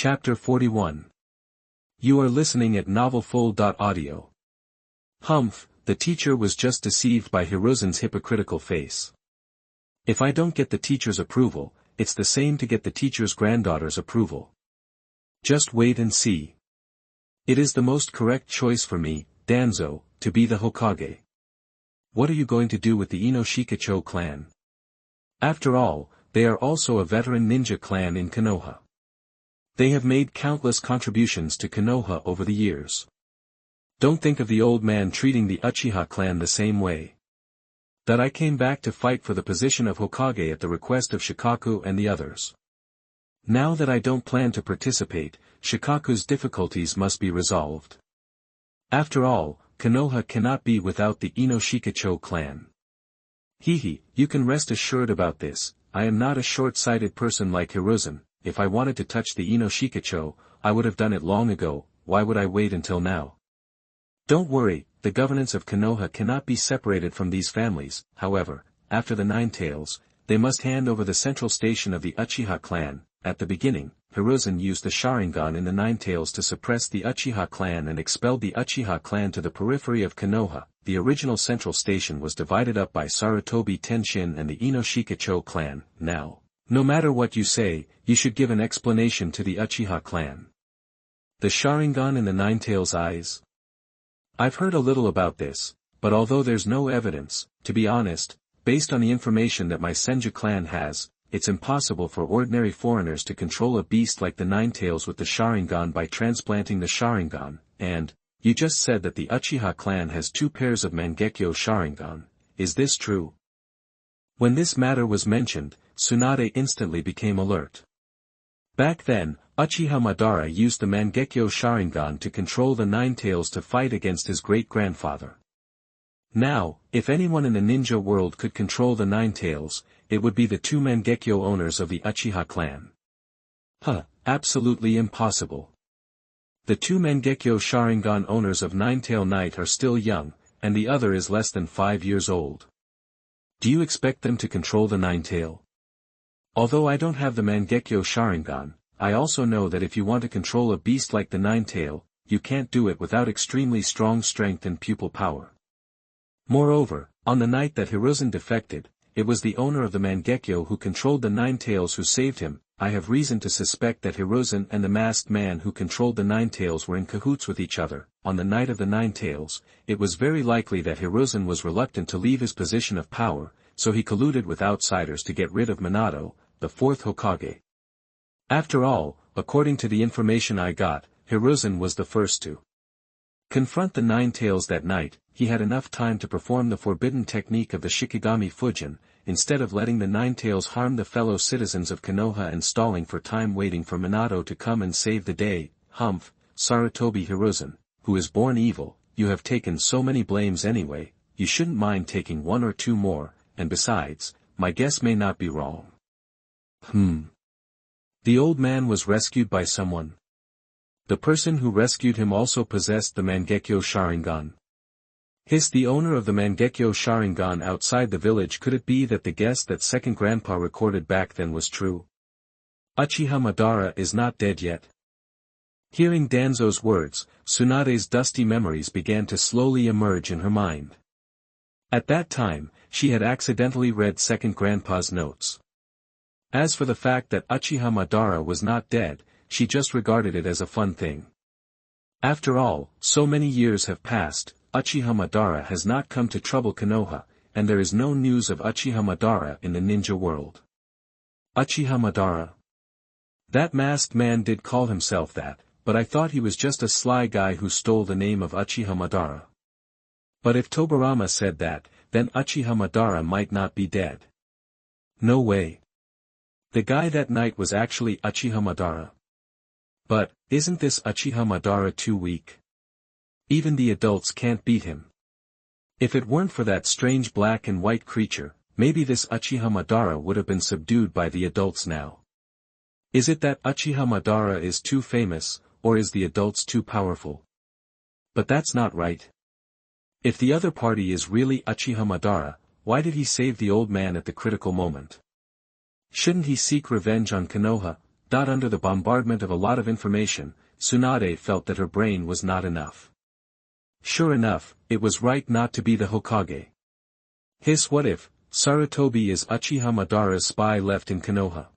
Chapter 41. You are listening at novelfull.audio. Humph, the teacher was just deceived by Hiruzen's hypocritical face. If I don't get the teacher's approval, it's the same to get the teacher's granddaughter's approval. Just wait and see. It is the most correct choice for me, Danzo, to be the Hokage. What are you going to do with the Inoshikacho clan? After all, they are also a veteran ninja clan in Konoha. They have made countless contributions to Konoha over the years. Don't think of the old man treating the Uchiha clan the same way. That I came back to fight for the position of Hokage at the request of Shikaku and the others. Now that I don't plan to participate, Shikaku's difficulties must be resolved. After all, Konoha cannot be without the Inoshikacho clan. Hehe, you can rest assured about this, I am not a short-sighted person like Hiruzen. If I wanted to touch the Inoshikacho, I would have done it long ago. Why would I wait until now? Don't worry, the governance of Konoha cannot be separated from these families. However, after the Nine Tails, they must hand over the central station of the Uchiha clan. At the beginning, Hiruzen used the Sharingan in the Nine Tails to suppress the Uchiha clan and expelled the Uchiha clan to the periphery of Konoha. The original central station was divided up by Sarutobi Tenshin and the Inoshikacho clan. Now, no matter what you say, you should give an explanation to the Uchiha clan. The Sharingan in the Nine Tails' eyes? I've heard a little about this, but although there's no evidence, to be honest, based on the information that my Senju clan has, it's impossible for ordinary foreigners to control a beast like the Nine Tails with the Sharingan by transplanting the Sharingan, and, you just said that the Uchiha clan has 2 pairs of Mangekyo Sharingan. Is this true? When this matter was mentioned, Tsunade instantly became alert. Back then, Uchiha Madara used the Mangekyo Sharingan to control the Nine Tails to fight against his great-grandfather. Now, if anyone in the ninja world could control the Nine Tails, it would be the 2 Mangekyo owners of the Uchiha clan. Absolutely impossible. The 2 Mangekyo Sharingan owners of Nine-Tail Knight are still young, and the other is less than 5 years old. Do you expect them to control the Nine Tail? Although I don't have the Mangekyo Sharingan, I also know that if you want to control a beast like the Nine Tail, you can't do it without extremely strong strength and pupil power. Moreover, on the night that Hiruzen defected, it was the owner of the Mangekyo who controlled the Nine Tails who saved him. I have reason to suspect that Hiruzen and the masked man who controlled the Nine Tails were in cahoots with each other. On the night of the Nine Tails, it was very likely that Hiruzen was reluctant to leave his position of power, so he colluded with outsiders to get rid of Minato, the 4th Hokage. After all, according to the information I got, Hiruzen was the first to confront the Nine Tails that night. He had enough time to perform the forbidden technique of the Shikigami Fujin, instead of letting the Nine Tails harm the fellow citizens of Konoha and stalling for time waiting for Minato to come and save the day. Humph, Sarutobi Hiruzen, who is born evil, you have taken so many blames anyway, you shouldn't mind taking 1 or 2 more, and besides, my guess may not be wrong. The old man was rescued by someone. The person who rescued him also possessed the Mangekyo Sharingan. Hissed the owner of the Mangekyo Sharingan outside the village. Could it be that the guess that second grandpa recorded back then was true? Uchiha Madara is not dead yet. Hearing Danzo's words, Tsunade's dusty memories began to slowly emerge in her mind. At that time, she had accidentally read second grandpa's notes. As for the fact that Uchiha Madara was not dead, she just regarded it as a fun thing. After all, so many years have passed, Uchiha Madara has not come to trouble Konoha, and there is no news of Uchiha Madara in the ninja world. Uchiha Madara? That masked man did call himself that, but I thought he was just a sly guy who stole the name of Uchiha Madara. But if Tobarama said that, then Uchiha Madara might not be dead. No way. The guy that night was actually Uchiha Madara. But, isn't this Uchiha Madara too weak? Even the adults can't beat him. If it weren't for that strange black and white creature, maybe this Uchiha Madara would have been subdued by the adults now. Is it that Uchiha Madara is too famous, or is the adults too powerful? But that's not right. If the other party is really Uchiha Madara, why did he save the old man at the critical moment? Shouldn't he seek revenge on Konoha? Under the bombardment of a lot of information, Tsunade felt that her brain was not enough. Sure enough, it was right not to be the Hokage. What if Sarutobi is Uchiha Madara's spy left in Konoha?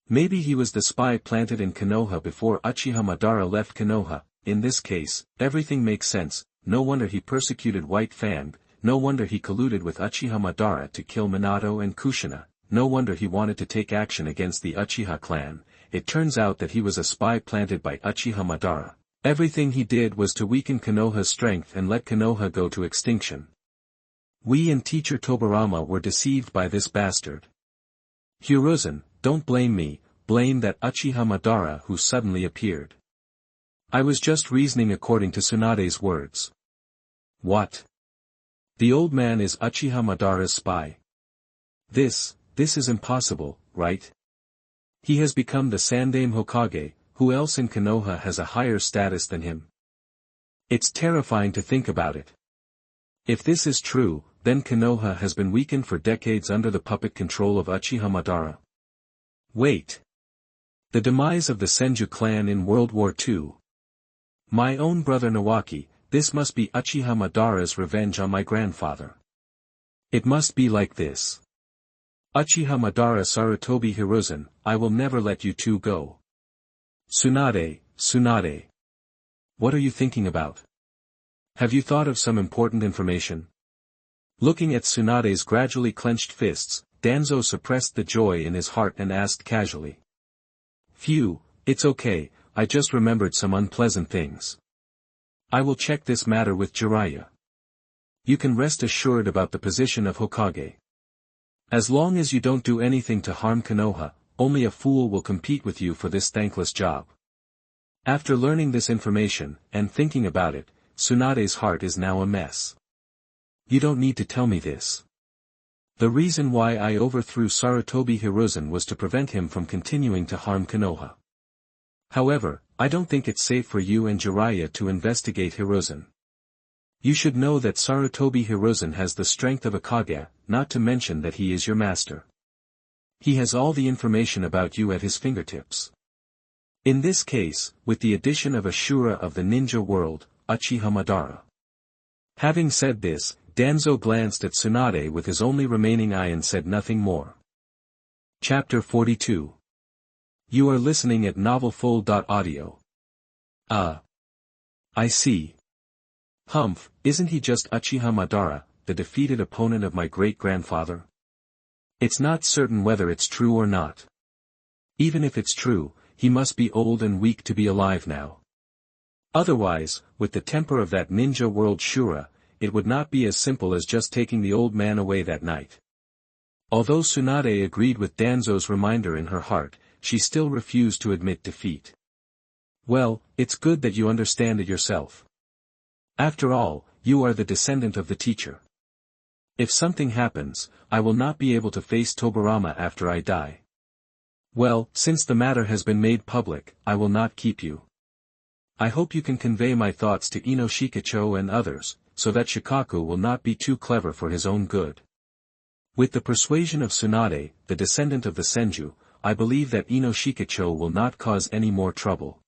Maybe he was the spy planted in Konoha before Uchiha Madara left Konoha. In this case, everything makes sense. No wonder he persecuted White Fang, no wonder he colluded with Uchiha Madara to kill Minato and Kushina, no wonder he wanted to take action against the Uchiha clan. It turns out that he was a spy planted by Uchiha Madara. Everything he did was to weaken Konoha's strength and let Konoha go to extinction. We and teacher Tobirama were deceived by this bastard. Hiruzen, don't blame me, blame that Uchiha Madara who suddenly appeared. I was just reasoning according to Tsunade's words. What? The old man is Uchiha Madara's spy. This is impossible, right? He has become the Sandaime Hokage. Who else in Konoha has a higher status than him? It's terrifying to think about it. If this is true, then Konoha has been weakened for decades under the puppet control of Uchiha Madara. Wait. The demise of the Senju clan in World War II. My own brother Nawaki, this must be Uchiha Madara's revenge on my grandfather. It must be like this. Uchiha Madara Sarutobi Hiruzen, I will never let you two go. Tsunade. What are you thinking about? Have you thought of some important information? Looking at Tsunade's gradually clenched fists, Danzo suppressed the joy in his heart and asked casually. Phew, it's okay, I just remembered some unpleasant things. I will check this matter with Jiraiya. You can rest assured about the position of Hokage. As long as you don't do anything to harm Konoha, only a fool will compete with you for this thankless job. After learning this information, and thinking about it, Tsunade's heart is now a mess. You don't need to tell me this. The reason why I overthrew Sarutobi Hiruzen was to prevent him from continuing to harm Konoha. However, I don't think it's safe for you and Jiraiya to investigate Hiruzen. You should know that Sarutobi Hiruzen has the strength of a Kage, not to mention that he is your master. He has all the information about you at his fingertips. In this case, with the addition of a Shura of the ninja world, Uchiha Madara. Having said this, Danzo glanced at Tsunade with his only remaining eye and said nothing more. Chapter 42. You are listening at novelfull.audio. I see. Humph, isn't he just Uchiha Madara, the defeated opponent of my great-grandfather? It's not certain whether it's true or not. Even if it's true, he must be old and weak to be alive now. Otherwise, with the temper of that ninja world Shura, it would not be as simple as just taking the old man away that night. Although Tsunade agreed with Danzo's reminder in her heart, she still refused to admit defeat. Well, it's good that you understand it yourself. After all, you are the descendant of the teacher. If something happens, I will not be able to face Tobirama after I die. Well, since the matter has been made public, I will not keep you. I hope you can convey my thoughts to Ino Shikacho and others, so that Shikaku will not be too clever for his own good. With the persuasion of Tsunade, the descendant of the Senju, I believe that Ino Shikacho will not cause any more trouble.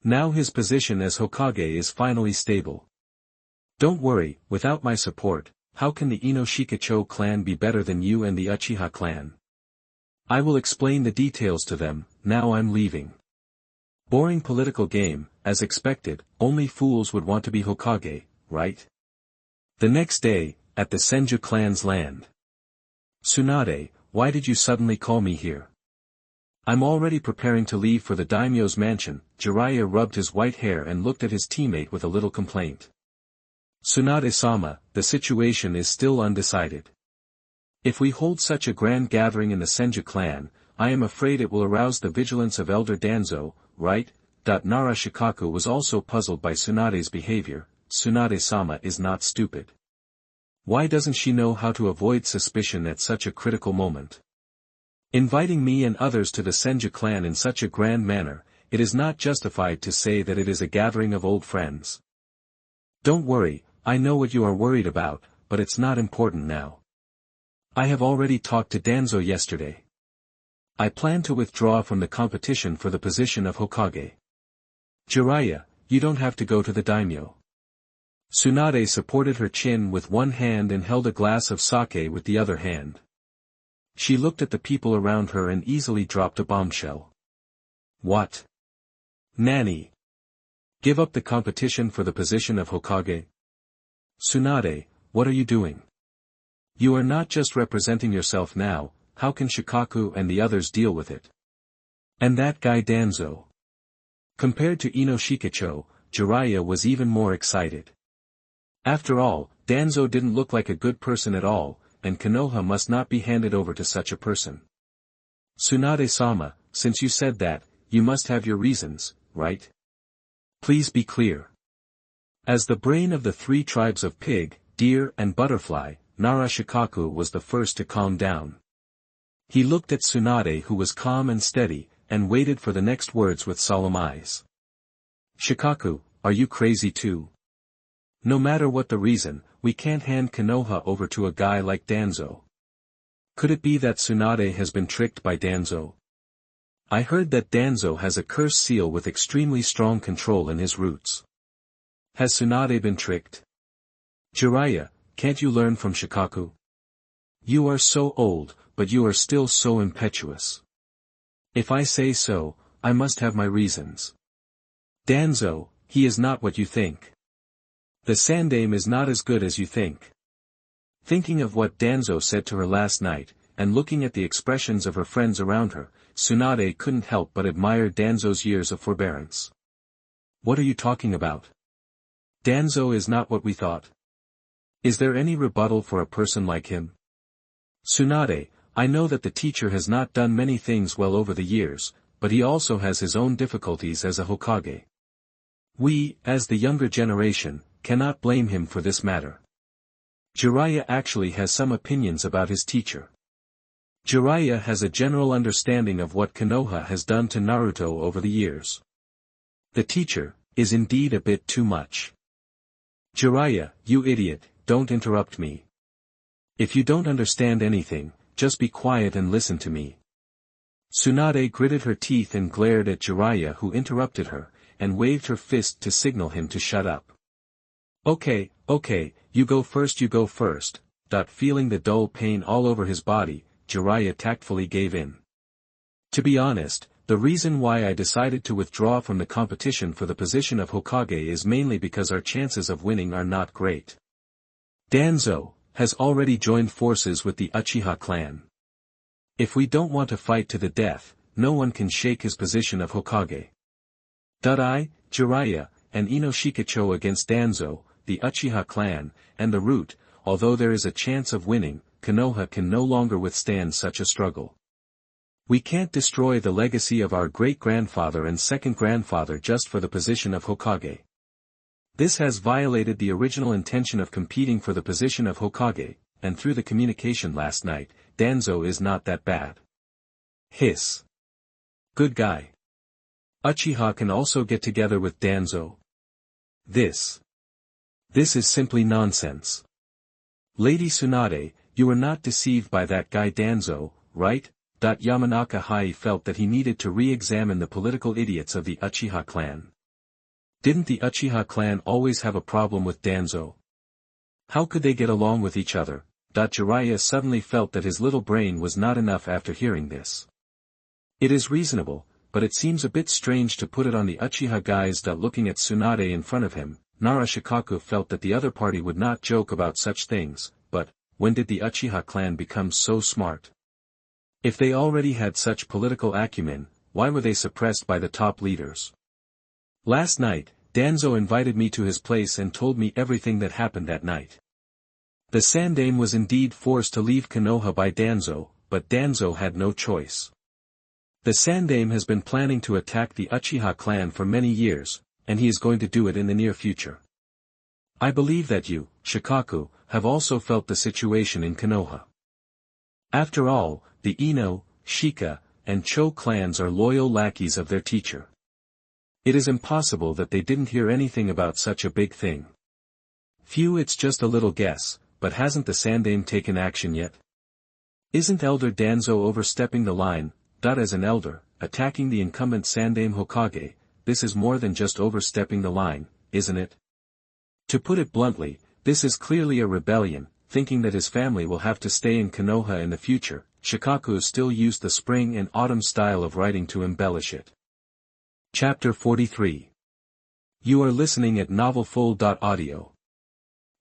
Now his position as Hokage is finally stable. Don't worry, without my support, how can the Ino Shikacho clan be better than you and the Uchiha clan? I will explain the details to them. Now I'm leaving. Boring political game, as expected, only fools would want to be Hokage, right? The next day, at the Senju clan's land. Tsunade, why did you suddenly call me here? I'm already preparing to leave for the daimyo's mansion. Jiraiya rubbed his white hair and looked at his teammate with a little complaint. Tsunade-sama, the situation is still undecided. If we hold such a grand gathering in the Senju clan, I am afraid it will arouse the vigilance of Elder Danzo, right? Nara Shikaku was also puzzled by Tsunade's behavior. Tsunade-sama is not stupid. Why doesn't she know how to avoid suspicion at such a critical moment? Inviting me and others to the Senju clan in such a grand manner, it is not justified to say that it is a gathering of old friends. Don't worry, I know what you are worried about, but it's not important now. I have already talked to Danzo yesterday. I plan to withdraw from the competition for the position of Hokage. Jiraiya, you don't have to go to the daimyo. Tsunade supported her chin with one hand and held a glass of sake with the other hand. She looked at the people around her and easily dropped a bombshell. What? Nani? Give up the competition for the position of Hokage? Tsunade, what are you doing? You are not just representing yourself now, how can Shikaku and the others deal with it? And that guy Danzo. Compared to Ino Shikicho, Jiraiya was even more excited. After all, Danzo didn't look like a good person at all, and Konoha must not be handed over to such a person. Tsunade-sama, since you said that, you must have your reasons, right? Please be clear. As the brain of the three tribes of pig, deer and butterfly, Nara Shikaku was the first to calm down. He looked at Tsunade, who was calm and steady, and waited for the next words with solemn eyes. Shikaku, are you crazy too? No matter what the reason, we can't hand Konoha over to a guy like Danzo. Could it be that Tsunade has been tricked by Danzo? I heard that Danzo has a curse seal with extremely strong control in his roots. Has Tsunade been tricked? Jiraiya, can't you learn from Shikaku? You are so old, but you are still so impetuous. If I say so, I must have my reasons. Danzo, he is not what you think. The Sandaime is not as good as you think. Thinking of what Danzo said to her last night, and looking at the expressions of her friends around her, Tsunade couldn't help but admire Danzo's years of forbearance. What are you talking about? Danzo is not what we thought. Is there any rebuttal for a person like him? Tsunade, I know that the teacher has not done many things well over the years, but he also has his own difficulties as a Hokage. We, as the younger generation, cannot blame him for this matter. Jiraiya actually has some opinions about his teacher. Jiraiya has a general understanding of what Konoha has done to Naruto over the years. The teacher is indeed a bit too much. Jiraiya, you idiot, don't interrupt me. If you don't understand anything, just be quiet and listen to me. Tsunade gritted her teeth and glared at Jiraiya, who interrupted her, and waved her fist to signal him to shut up. Okay, you go first. Feeling the dull pain all over his body, Jiraiya tactfully gave in. To be honest, the reason why I decided to withdraw from the competition for the position of Hokage is mainly because our chances of winning are not great. Danzo has already joined forces with the Uchiha clan. If we don't want to fight to the death, no one can shake his position of Hokage. I, Jiraiya, and Ino Shikicho against Danzo, the Uchiha clan, and the Root, although there is a chance of winning, Konoha can no longer withstand such a struggle. We can't destroy the legacy of our great-grandfather and second-grandfather just for the position of Hokage. This has violated the original intention of competing for the position of Hokage, and through the communication last night, Danzo is not that bad. Hiss. Good guy. Uchiha can also get together with Danzo. This is simply nonsense. Lady Tsunade, you were not deceived by that guy Danzo, right? Yamanaka Hai felt that he needed to re-examine the political idiots of the Uchiha clan. Didn't the Uchiha clan always have a problem with Danzo? How could they get along with each other? Jiraiya suddenly felt that his little brain was not enough after hearing this. It is reasonable, but it seems a bit strange to put it on the Uchiha guys. Looking at Tsunade in front of him, Nara Shikaku felt that the other party would not joke about such things, but, when did the Uchiha clan become so smart? If they already had such political acumen, why were they suppressed by the top leaders? Last night, Danzo invited me to his place and told me everything that happened that night. The Sandaime was indeed forced to leave Konoha by Danzo, but Danzo had no choice. The Sandaime has been planning to attack the Uchiha clan for many years, and he is going to do it in the near future. I believe that you, Shikaku, have also felt the situation in Konoha. After all, the Ino, Shika, and Cho clans are loyal lackeys of their teacher. It is impossible that they didn't hear anything about such a big thing. Phew, it's just a little guess, but hasn't the Sandaime taken action yet? Isn't Elder Danzo overstepping the line? As an elder, attacking the incumbent Sandaime Hokage, this is more than just overstepping the line, isn't it? To put it bluntly, this is clearly a rebellion, thinking that his family will have to stay in Konoha in the future. Shikaku still used the spring and autumn style of writing to embellish it. Chapter 43. You are listening at novelfull.audio.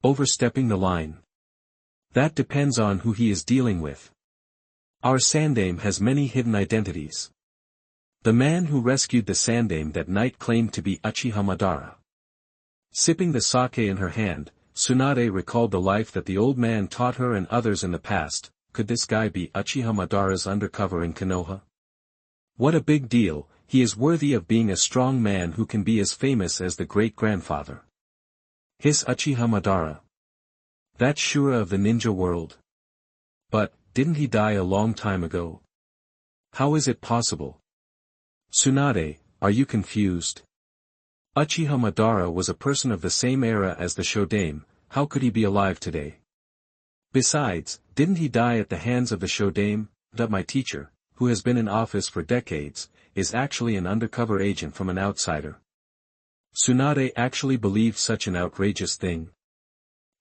Overstepping the line. That depends on who he is dealing with. Our Sandaime has many hidden identities. The man who rescued the Sandaime that night claimed to be Uchiha Madara. Sipping the sake in her hand, Tsunade recalled the life that the old man taught her and others in the past. Could this guy be Uchiha Madara's undercover in Konoha? What a big deal, he is worthy of being a strong man who can be as famous as the great-grandfather. His Uchiha Madara. That Shura of the ninja world. But, didn't he die a long time ago? How is it possible? Tsunade, are you confused? Uchiha Madara was a person of the same era as the Shodaime, how could he be alive today? Besides, didn't he die at the hands of the Shodaime? That my teacher, who has been in office for decades, is actually an undercover agent from an outsider. Tsunade actually believed such an outrageous thing.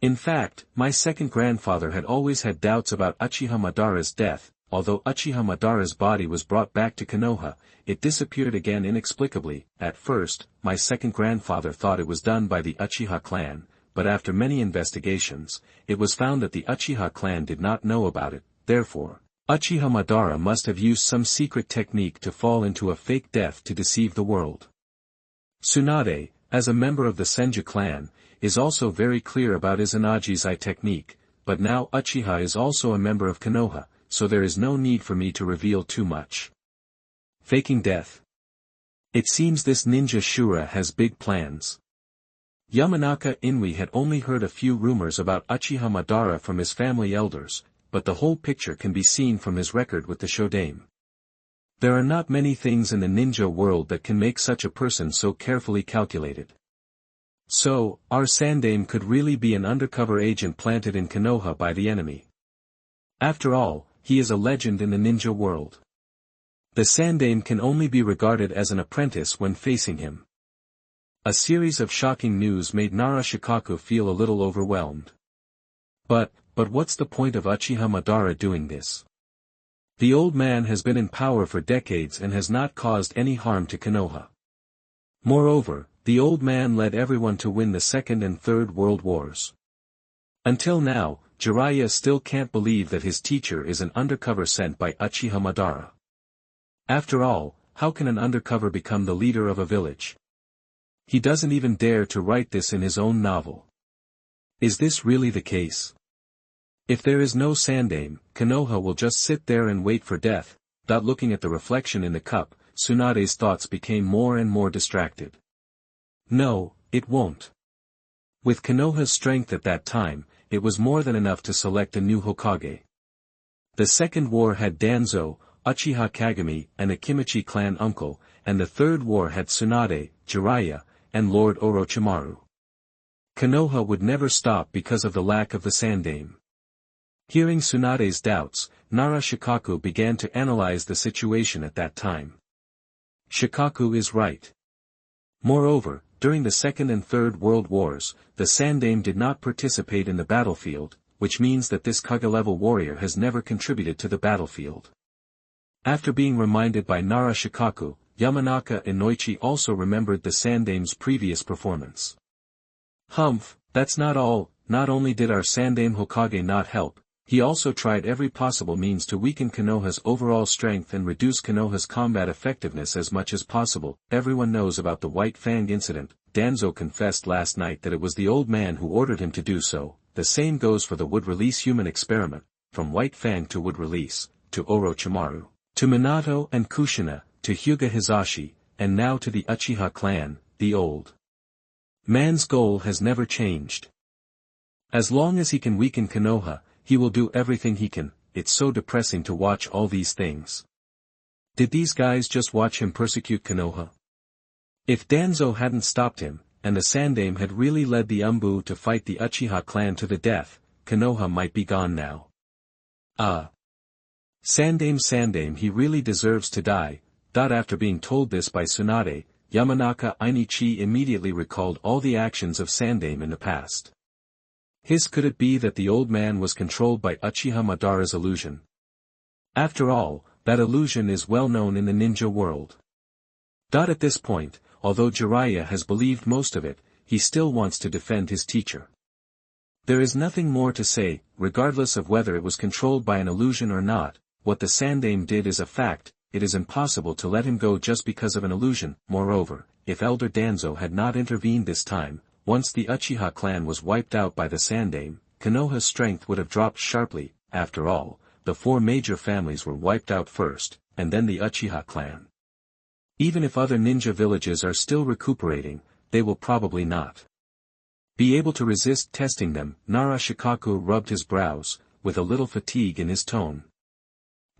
In fact, my second grandfather had always had doubts about Uchiha Madara's death. Although Uchiha Madara's body was brought back to Konoha, it disappeared again inexplicably. At first, my second grandfather thought it was done by the Uchiha clan, but after many investigations, it was found that the Uchiha clan did not know about it. Therefore, Uchiha Madara must have used some secret technique to fall into a fake death to deceive the world. Tsunade, as a member of the Senju clan, is also very clear about his Inagizai technique, but now Uchiha is also a member of Konoha, so there is no need for me to reveal too much. Faking death. It seems this ninja Shura has big plans. Yamanaka Inui had only heard a few rumors about Uchiha Madara from his family elders, but the whole picture can be seen from his record with the Shodaime. There are not many things in the ninja world that can make such a person so carefully calculated. So, our Sandaime could really be an undercover agent planted in Konoha by the enemy. After all, he is a legend in the ninja world. The Sandaime can only be regarded as an apprentice when facing him. A series of shocking news made Nara Shikaku feel a little overwhelmed. But what's the point of Uchiha Madara doing this? The old man has been in power for decades and has not caused any harm to Konoha. Moreover, the old man led everyone to win the Second and Third World Wars. Until now, Jiraiya still can't believe that his teacher is an undercover sent by Uchiha Madara. After all, how can an undercover become the leader of a village? He doesn't even dare to write this in his own novel. Is this really the case? If there is no Sandaime, Konoha will just sit there and wait for death. Without looking at the reflection in the cup, Tsunade's thoughts became more and more distracted. No, it won't. With Konoha's strength at that time, it was more than enough to select a new Hokage. The Second War had Danzo, Uchiha Kagami and Akimichi clan uncle, and the Third War had Tsunade, Jiraiya, and Lord Orochimaru. Konoha would never stop because of the lack of the Sandaime. Hearing Tsunade's doubts, Nara Shikaku began to analyze the situation at that time. Shikaku is right. Moreover, during the Second and Third World Wars, the Sandaime did not participate in the battlefield, which means that this Kage-level warrior has never contributed to the battlefield. After being reminded by Nara Shikaku, Yamanaka Inoichi also remembered the Sandaime's previous performance. Humph, that's not all. Not only did our Sandaime Hokage not help, he also tried every possible means to weaken Konoha's overall strength and reduce Konoha's combat effectiveness as much as possible. Everyone knows about the White Fang incident. Danzo confessed last night that it was the old man who ordered him to do so. The same goes for the wood-release human experiment, from White Fang to wood-release, to Orochimaru, to Minato and Kushina, to Hyuga Hizashi, and now to the Uchiha clan. The old man's goal has never changed. As long as he can weaken Konoha, he will do everything he can. It's so depressing to watch all these things. Did these guys just watch him persecute Konoha? If Danzo hadn't stopped him, and the Sandaime had really led the Umbu to fight the Uchiha clan to the death, Konoha might be gone now. Sandame, he really deserves to die." After being told this by Tsunade, Yamanaka Ainichi immediately recalled all the actions of Sandame in the past. Could it be that the old man was controlled by Uchiha Madara's illusion? After all, that illusion is well known in the ninja world. At this point, although Jiraiya has believed most of it, he still wants to defend his teacher. There is nothing more to say, regardless of whether it was controlled by an illusion or not. What the Sandame did is a fact. It is impossible to let him go just because of an illusion. Moreover, if Elder Danzo had not intervened this time, once the Uchiha clan was wiped out by the Sandame, Konoha's strength would have dropped sharply. After all, the 4 major families were wiped out first, and then the Uchiha clan. Even if other ninja villages are still recuperating, they will probably not be able to resist testing them. Nara Shikaku rubbed his brows, with a little fatigue in his tone.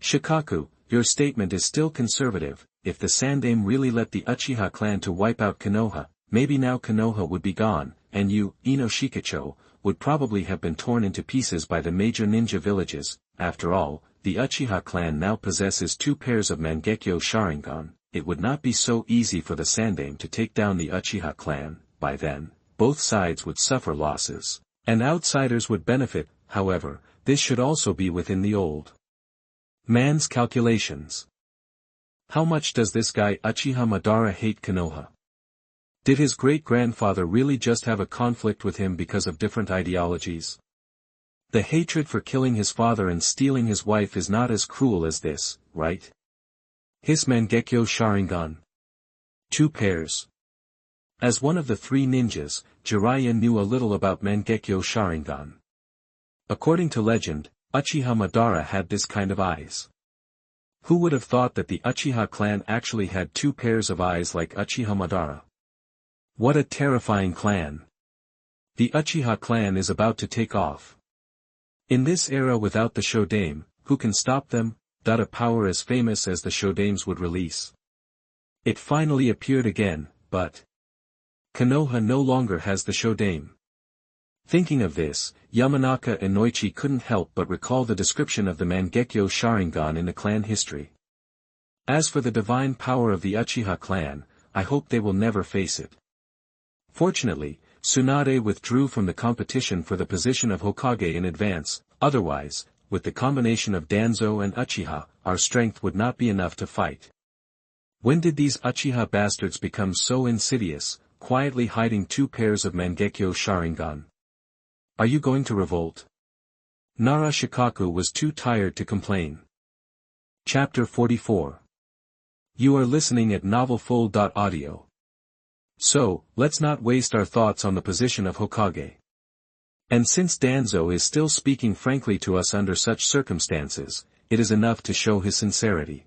"Shikaku, your statement is still conservative. If the Sandame really let the Uchiha clan to wipe out Konoha, maybe now Konoha would be gone, and you, Ino Shikacho, would probably have been torn into pieces by the major ninja villages. After all, the Uchiha clan now possesses 2 pairs of Mangekyo Sharingan. It would not be so easy for the Sandame to take down the Uchiha clan. By then, both sides would suffer losses, and outsiders would benefit. However, this should also be within the old man's calculations. How much does this guy Uchiha Madara hate Konoha? Did his great-grandfather really just have a conflict with him because of different ideologies? The hatred for killing his father and stealing his wife is not as cruel as this, right? His Mangekyo Sharingan. 2 pairs. As one of the 3 ninjas, Jiraiya knew a little about Mangekyo Sharingan. According to legend, Uchiha Madara had this kind of eyes. Who would have thought that the Uchiha clan actually had 2 pairs of eyes like Uchiha Madara? What a terrifying clan. The Uchiha clan is about to take off. In this era without the Shodame, who can stop them? A power as famous as the Shodames would release. It finally appeared again, but Konoha no longer has the Shodame. Thinking of this, Yamanaka Inoichi couldn't help but recall the description of the Mangekyo Sharingan in the clan history. As for the divine power of the Uchiha clan, I hope they will never face it. Fortunately, Tsunade withdrew from the competition for the position of Hokage in advance. Otherwise, with the combination of Danzo and Uchiha, our strength would not be enough to fight. When did these Uchiha bastards become so insidious, quietly hiding 2 pairs of Mangekyo Sharingan? Are you going to revolt? Nara Shikaku was too tired to complain. Chapter 44. You are listening at novelfull.audio. So, let's not waste our thoughts on the position of Hokage. And since Danzo is still speaking frankly to us under such circumstances, it is enough to show his sincerity.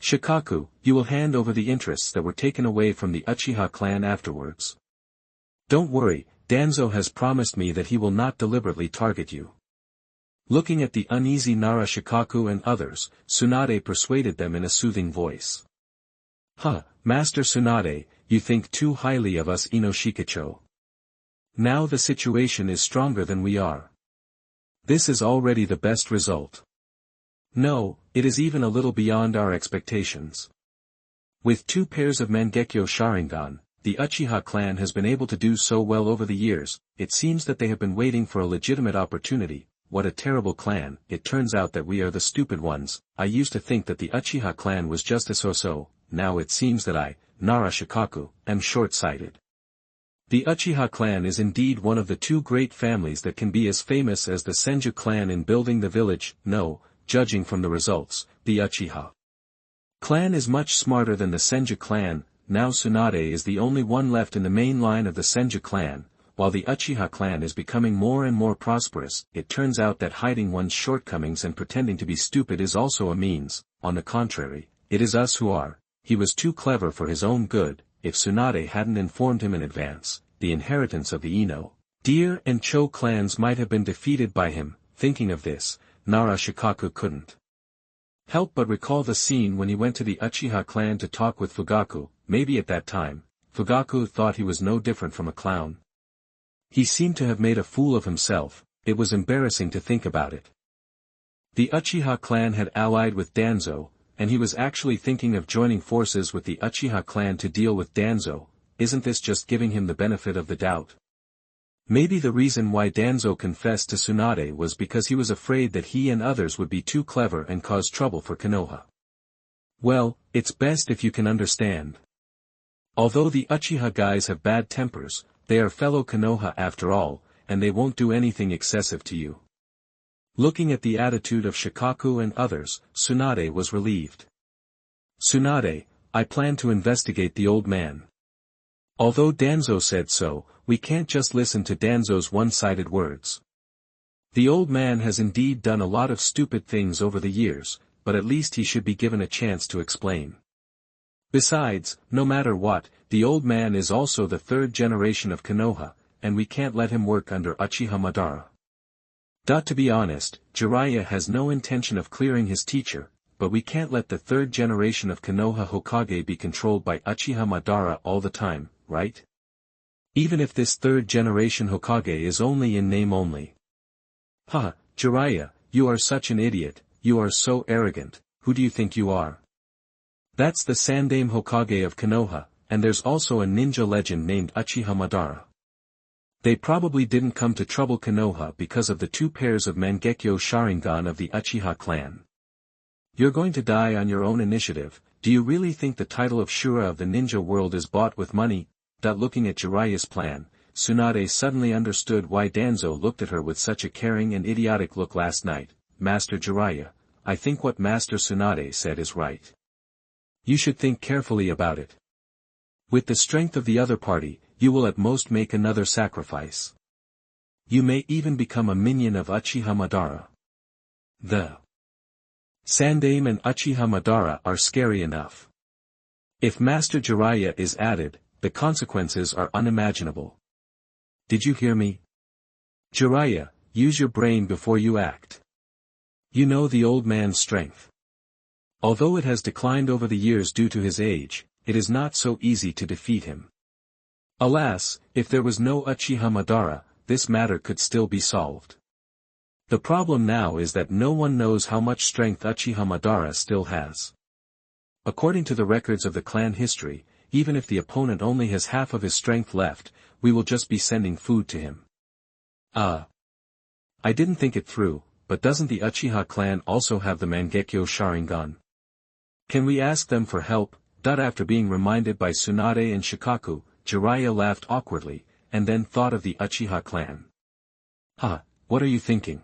Shikaku, you will hand over the interests that were taken away from the Uchiha clan afterwards. Don't worry, Danzo has promised me that he will not deliberately target you. Looking at the uneasy Nara Shikaku and others, Tsunade persuaded them in a soothing voice. Master Tsunade, you think too highly of us Ino Shikacho. Now the situation is stronger than we are. This is already the best result. No, it is even a little beyond our expectations. With 2 pairs of Mangekyo Sharingan, the Uchiha clan has been able to do so well over the years. It seems that they have been waiting for a legitimate opportunity. What a terrible clan. It turns out that we are the stupid ones. I used to think that the Uchiha clan was just a so-so, now it seems that I, Nara Shikaku, am short-sighted. The Uchiha clan is indeed one of the 2 great families that can be as famous as the Senju clan in building the village. No, judging from the results, the Uchiha clan is much smarter than the Senju clan. Now Tsunade is the only one left in the main line of the Senju clan, while the Uchiha clan is becoming more and more prosperous. It turns out that hiding one's shortcomings and pretending to be stupid is also a means. On the contrary, it is us who are. He was too clever for his own good. If Tsunade hadn't informed him in advance, the inheritance of the Ino, Deer and Cho clans might have been defeated by him. Thinking of this, Nara Shikaku couldn't help but recall the scene when he went to the Uchiha clan to talk with Fugaku. Maybe at that time, Fugaku thought he was no different from a clown. He seemed to have made a fool of himself. It was embarrassing to think about it. The Uchiha clan had allied with Danzo, and he was actually thinking of joining forces with the Uchiha clan to deal with Danzo. Isn't this just giving him the benefit of the doubt? Maybe the reason why Danzo confessed to Tsunade was because he was afraid that he and others would be too clever and cause trouble for Konoha. Well, it's best if you can understand. Although the Uchiha guys have bad tempers, they are fellow Konoha after all, and they won't do anything excessive to you. Looking at the attitude of Shikaku and others, Tsunade was relieved. Tsunade, I plan to investigate the old man. Although Danzo said so, we can't just listen to Danzo's one-sided words. The old man has indeed done a lot of stupid things over the years, but at least he should be given a chance to explain. Besides, no matter what, the old man is also the third generation of Konoha, and we can't let him work under Uchiha Madara. To be honest, Jiraiya has no intention of clearing his teacher, but we can't let the third generation of Konoha Hokage be controlled by Uchiha Madara all the time, right? Even if this third generation Hokage is only in name only. Haha, Jiraiya, you are such an idiot, you are so arrogant, who do you think you are? That's the Sandaime Hokage of Konoha, and there's also a ninja legend named Uchiha Madara. They probably didn't come to trouble Konoha because of the 2 pairs of Mangekyo Sharingan of the Uchiha clan. You're going to die on your own initiative. Do you really think the title of Shura of the ninja world is bought with money? Looking at Jiraiya's plan, Tsunade suddenly understood why Danzo looked at her with such a caring and idiotic look last night. Master Jiraiya, I think what Master Tsunade said is right. You should think carefully about it. With the strength of the other party, you will at most make another sacrifice. You may even become a minion of Uchiha Madara. The Sandaime and Uchiha Madara are scary enough. If Master Jiraiya is added, the consequences are unimaginable. Did you hear me? Jiraiya, use your brain before you act. You know the old man's strength. Although it has declined over the years due to his age, it is not so easy to defeat him. Alas, if there was no Uchiha Madara, this matter could still be solved. The problem now is that no one knows how much strength Uchiha Madara still has. According to the records of the clan history, even if the opponent only has half of his strength left, we will just be sending food to him. I didn't think it through, but doesn't the Uchiha clan also have the Mangekyo Sharingan? Can we ask them for help? After being reminded by Tsunade and Shikaku, Jiraiya laughed awkwardly, and then thought of the Uchiha clan. What are you thinking?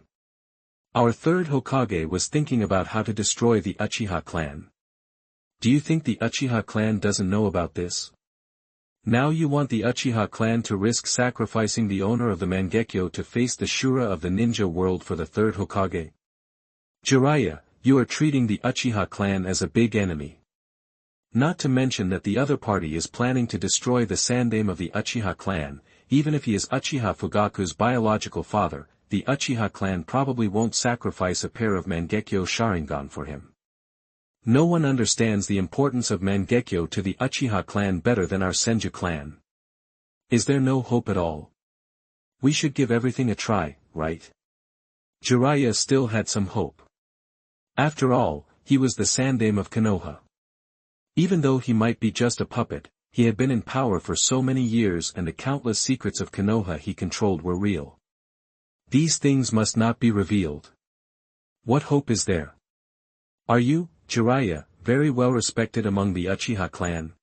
Our third Hokage was thinking about how to destroy the Uchiha clan. Do you think the Uchiha clan doesn't know about this? Now you want the Uchiha clan to risk sacrificing the owner of the Mangekyo to face the Shura of the ninja world for the third Hokage? Jiraiya, you are treating the Uchiha clan as a big enemy. Not to mention that the other party is planning to destroy the Sandaime of the Uchiha clan. Even if he is Uchiha Fugaku's biological father, the Uchiha clan probably won't sacrifice a pair of Mangekyo Sharingan for him. No one understands the importance of Mangekyo to the Uchiha clan better than our Senju clan. Is there no hope at all? We should give everything a try, right? Jiraiya still had some hope. After all, he was the Sandaime of Konoha. Even though he might be just a puppet, he had been in power for so many years and the countless secrets of Konoha he controlled were real. These things must not be revealed. What hope is there? Are you, Jiraiya, very well respected among the Uchiha clan?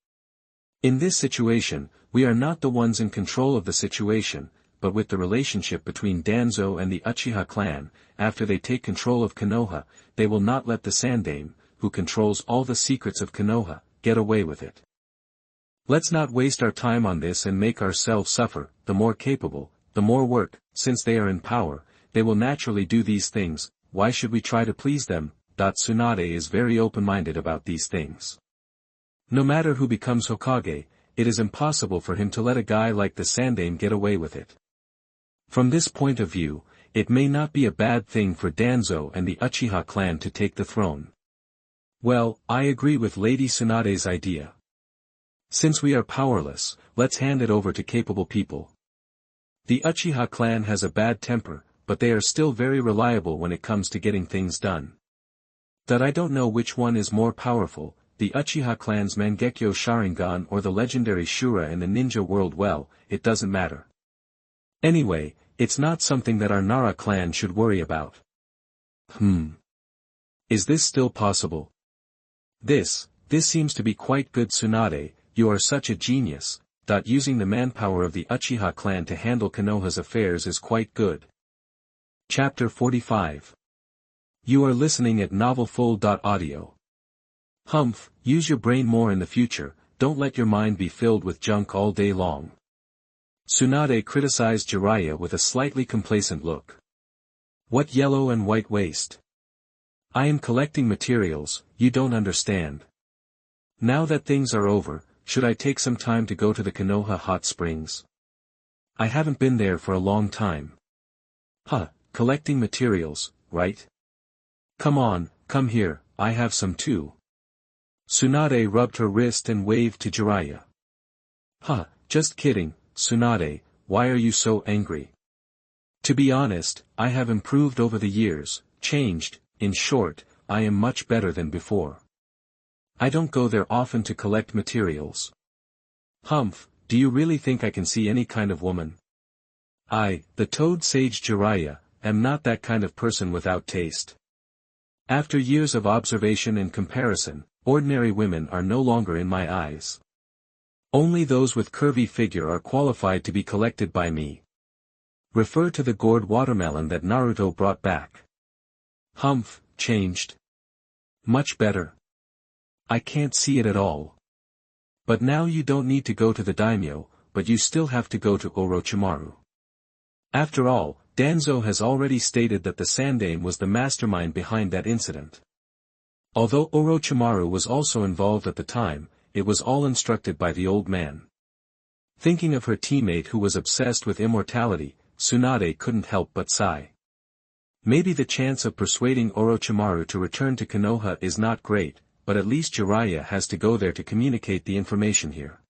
In this situation, we are not the ones in control of the situation, but with the relationship between Danzo and the Uchiha clan, after they take control of Konoha, they will not let the Sandaime, who controls all the secrets of Konoha, get away with it. Let's not waste our time on this and make ourselves suffer. The more capable, the more work, since they are in power, they will naturally do these things. Why should we try to please them? Tsunade is very open-minded about these things. No matter who becomes Hokage, it is impossible for him to let a guy like the Sandaime get away with it. From this point of view, it may not be a bad thing for Danzo and the Uchiha clan to take the throne. Well, I agree with Lady Tsunade's idea. Since we are powerless, let's hand it over to capable people. The Uchiha clan has a bad temper, but they are still very reliable when it comes to getting things done. That I don't know which one is more powerful, the Uchiha clan's Mangekyo Sharingan or the legendary Shura in the ninja world. Well, it doesn't matter. Anyway, it's not something that our Nara clan should worry about. Is this still possible? This seems to be quite good. Tsunade, you are such a genius. Using the manpower of the Uchiha clan to handle Konoha's affairs is quite good. Chapter 45. You are listening at novelfull.audio. Use your brain more in the future, don't let your mind be filled with junk all day long. Tsunade criticized Jiraiya with a slightly complacent look. What yellow and white waste? I am collecting materials, you don't understand. Now that things are over, should I take some time to go to the Konoha hot springs? I haven't been there for a long time. Collecting materials, right? Come on, come here, I have some too. Tsunade rubbed her wrist and waved to Jiraiya. Just kidding, Tsunade, why are you so angry? To be honest, I have improved over the years, changed, in short, I am much better than before. I don't go there often to collect materials. Do you really think I can see any kind of woman? The toad sage Jiraiya, am not that kind of person without taste. After years of observation and comparison, ordinary women are no longer in my eyes. Only those with curvy figure are qualified to be collected by me. Refer to the gourd watermelon that Naruto brought back. Changed. Much better. I can't see it at all. But now you don't need to go to the daimyo, but you still have to go to Orochimaru. After all, Danzo has already stated that the Sandaime was the mastermind behind that incident. Although Orochimaru was also involved at the time, it was all instructed by the old man. Thinking of her teammate who was obsessed with immortality, Tsunade couldn't help but sigh. Maybe the chance of persuading Orochimaru to return to Konoha is not great, but at least Jiraiya has to go there to communicate the information here.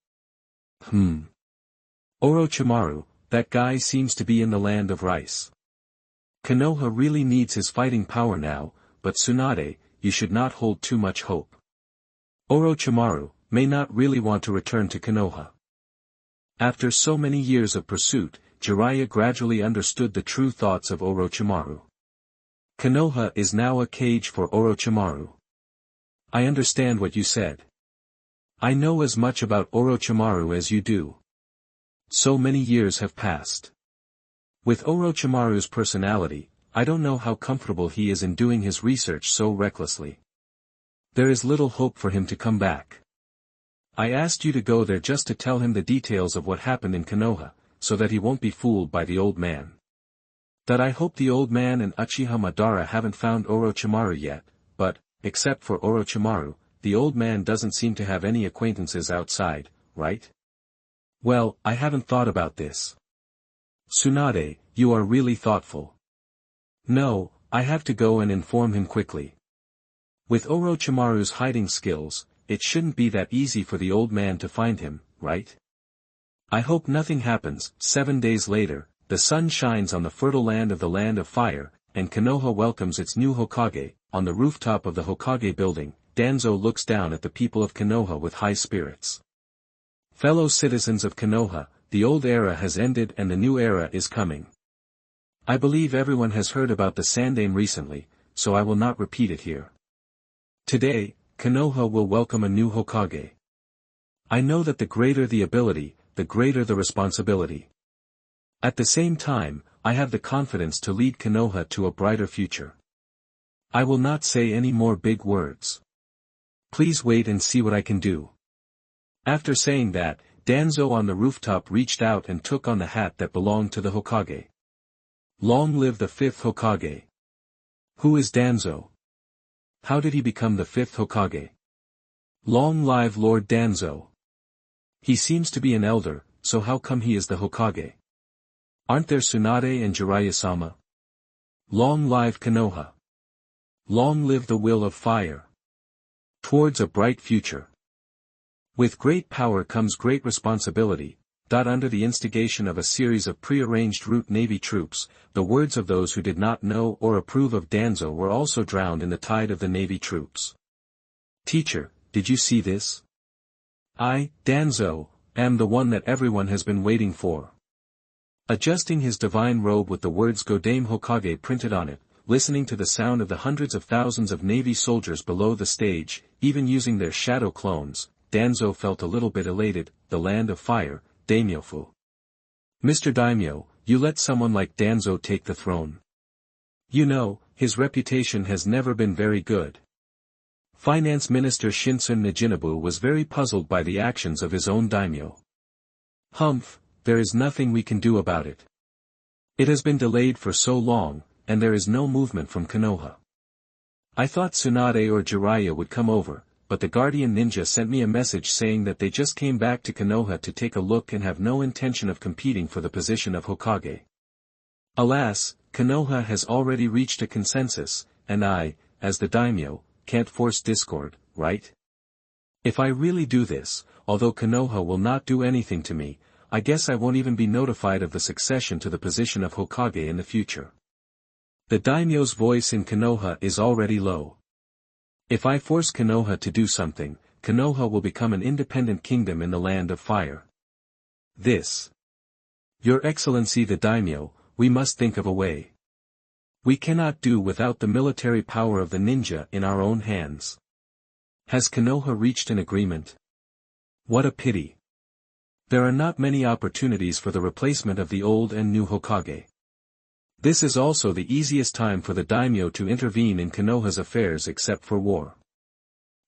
Orochimaru, that guy seems to be in the land of rice. Konoha really needs his fighting power now, but Tsunade, you should not hold too much hope. Orochimaru may not really want to return to Konoha. After so many years of pursuit, Jiraiya gradually understood the true thoughts of Orochimaru. Konoha is now a cage for Orochimaru. I understand what you said. I know as much about Orochimaru as you do. So many years have passed. With Orochimaru's personality, I don't know how comfortable he is in doing his research so recklessly. There is little hope for him to come back. I asked you to go there just to tell him the details of what happened in Konoha, so that he won't be fooled by the old man. That I hope the old man and Uchiha Madara haven't found Orochimaru yet, but, except for Orochimaru, the old man doesn't seem to have any acquaintances outside, right? Well, I haven't thought about this. Tsunade, you are really thoughtful. No, I have to go and inform him quickly. With Orochimaru's hiding skills, it shouldn't be that easy for the old man to find him, right? I hope nothing happens. 7 days later, the sun shines on the fertile land of fire, and Konoha welcomes its new Hokage. On the rooftop of the Hokage building, Danzo looks down at the people of Konoha with high spirits. Fellow citizens of Konoha, the old era has ended and the new era is coming. I believe everyone has heard about the Sandaime recently, so I will not repeat it here. Today, Konoha will welcome a new Hokage. I know that the greater the ability, the greater the responsibility. At the same time, I have the confidence to lead Konoha to a brighter future. I will not say any more big words. Please wait and see what I can do. After saying that, Danzo on the rooftop reached out and took on the hat that belonged to the Hokage. Long live the 5th Hokage. Who is Danzo? How did he become the 5th Hokage? Long live Lord Danzo. He seems to be an elder, so how come he is the Hokage? Aren't there Tsunade and Jiraiya-sama? Long live Konoha. Long live the will of fire. Towards a bright future. With great power comes great responsibility. Under the instigation of a series of pre-arranged route Navy troops, the words of those who did not know or approve of Danzo were also drowned in the tide of the Navy troops. Teacher, did you see this? I, Danzo, am the one that everyone has been waiting for. Adjusting his divine robe with the words Godame Hokage printed on it, listening to the sound of the hundreds of thousands of Navy soldiers below the stage, even using their shadow clones, Danzo felt a little bit elated. The land of fire, Daimyofu. Mr. Daimyo, you let someone like Danzo take the throne. You know, his reputation has never been very good. Finance Minister Shinsun Nijinabu was very puzzled by the actions of his own daimyo. Humph, there is nothing we can do about it. It has been delayed for so long, and there is no movement from Konoha. I thought Tsunade or Jiraiya would come over, but the Guardian Ninja sent me a message saying that they just came back to Konoha to take a look and have no intention of competing for the position of Hokage. Alas, Konoha has already reached a consensus, and I, as the daimyo, can't force discord, right? If I really do this, although Konoha will not do anything to me, I guess I won't even be notified of the succession to the position of Hokage in the future. The daimyo's voice in Konoha is already low. If I force Konoha to do something, Konoha will become an independent kingdom in the land of fire. This. Your Excellency the daimyo, we must think of a way. We cannot do without the military power of the ninja in our own hands. Has Konoha reached an agreement? What a pity. There are not many opportunities for the replacement of the old and new Hokage. This is also the easiest time for the daimyo to intervene in Konoha's affairs except for war.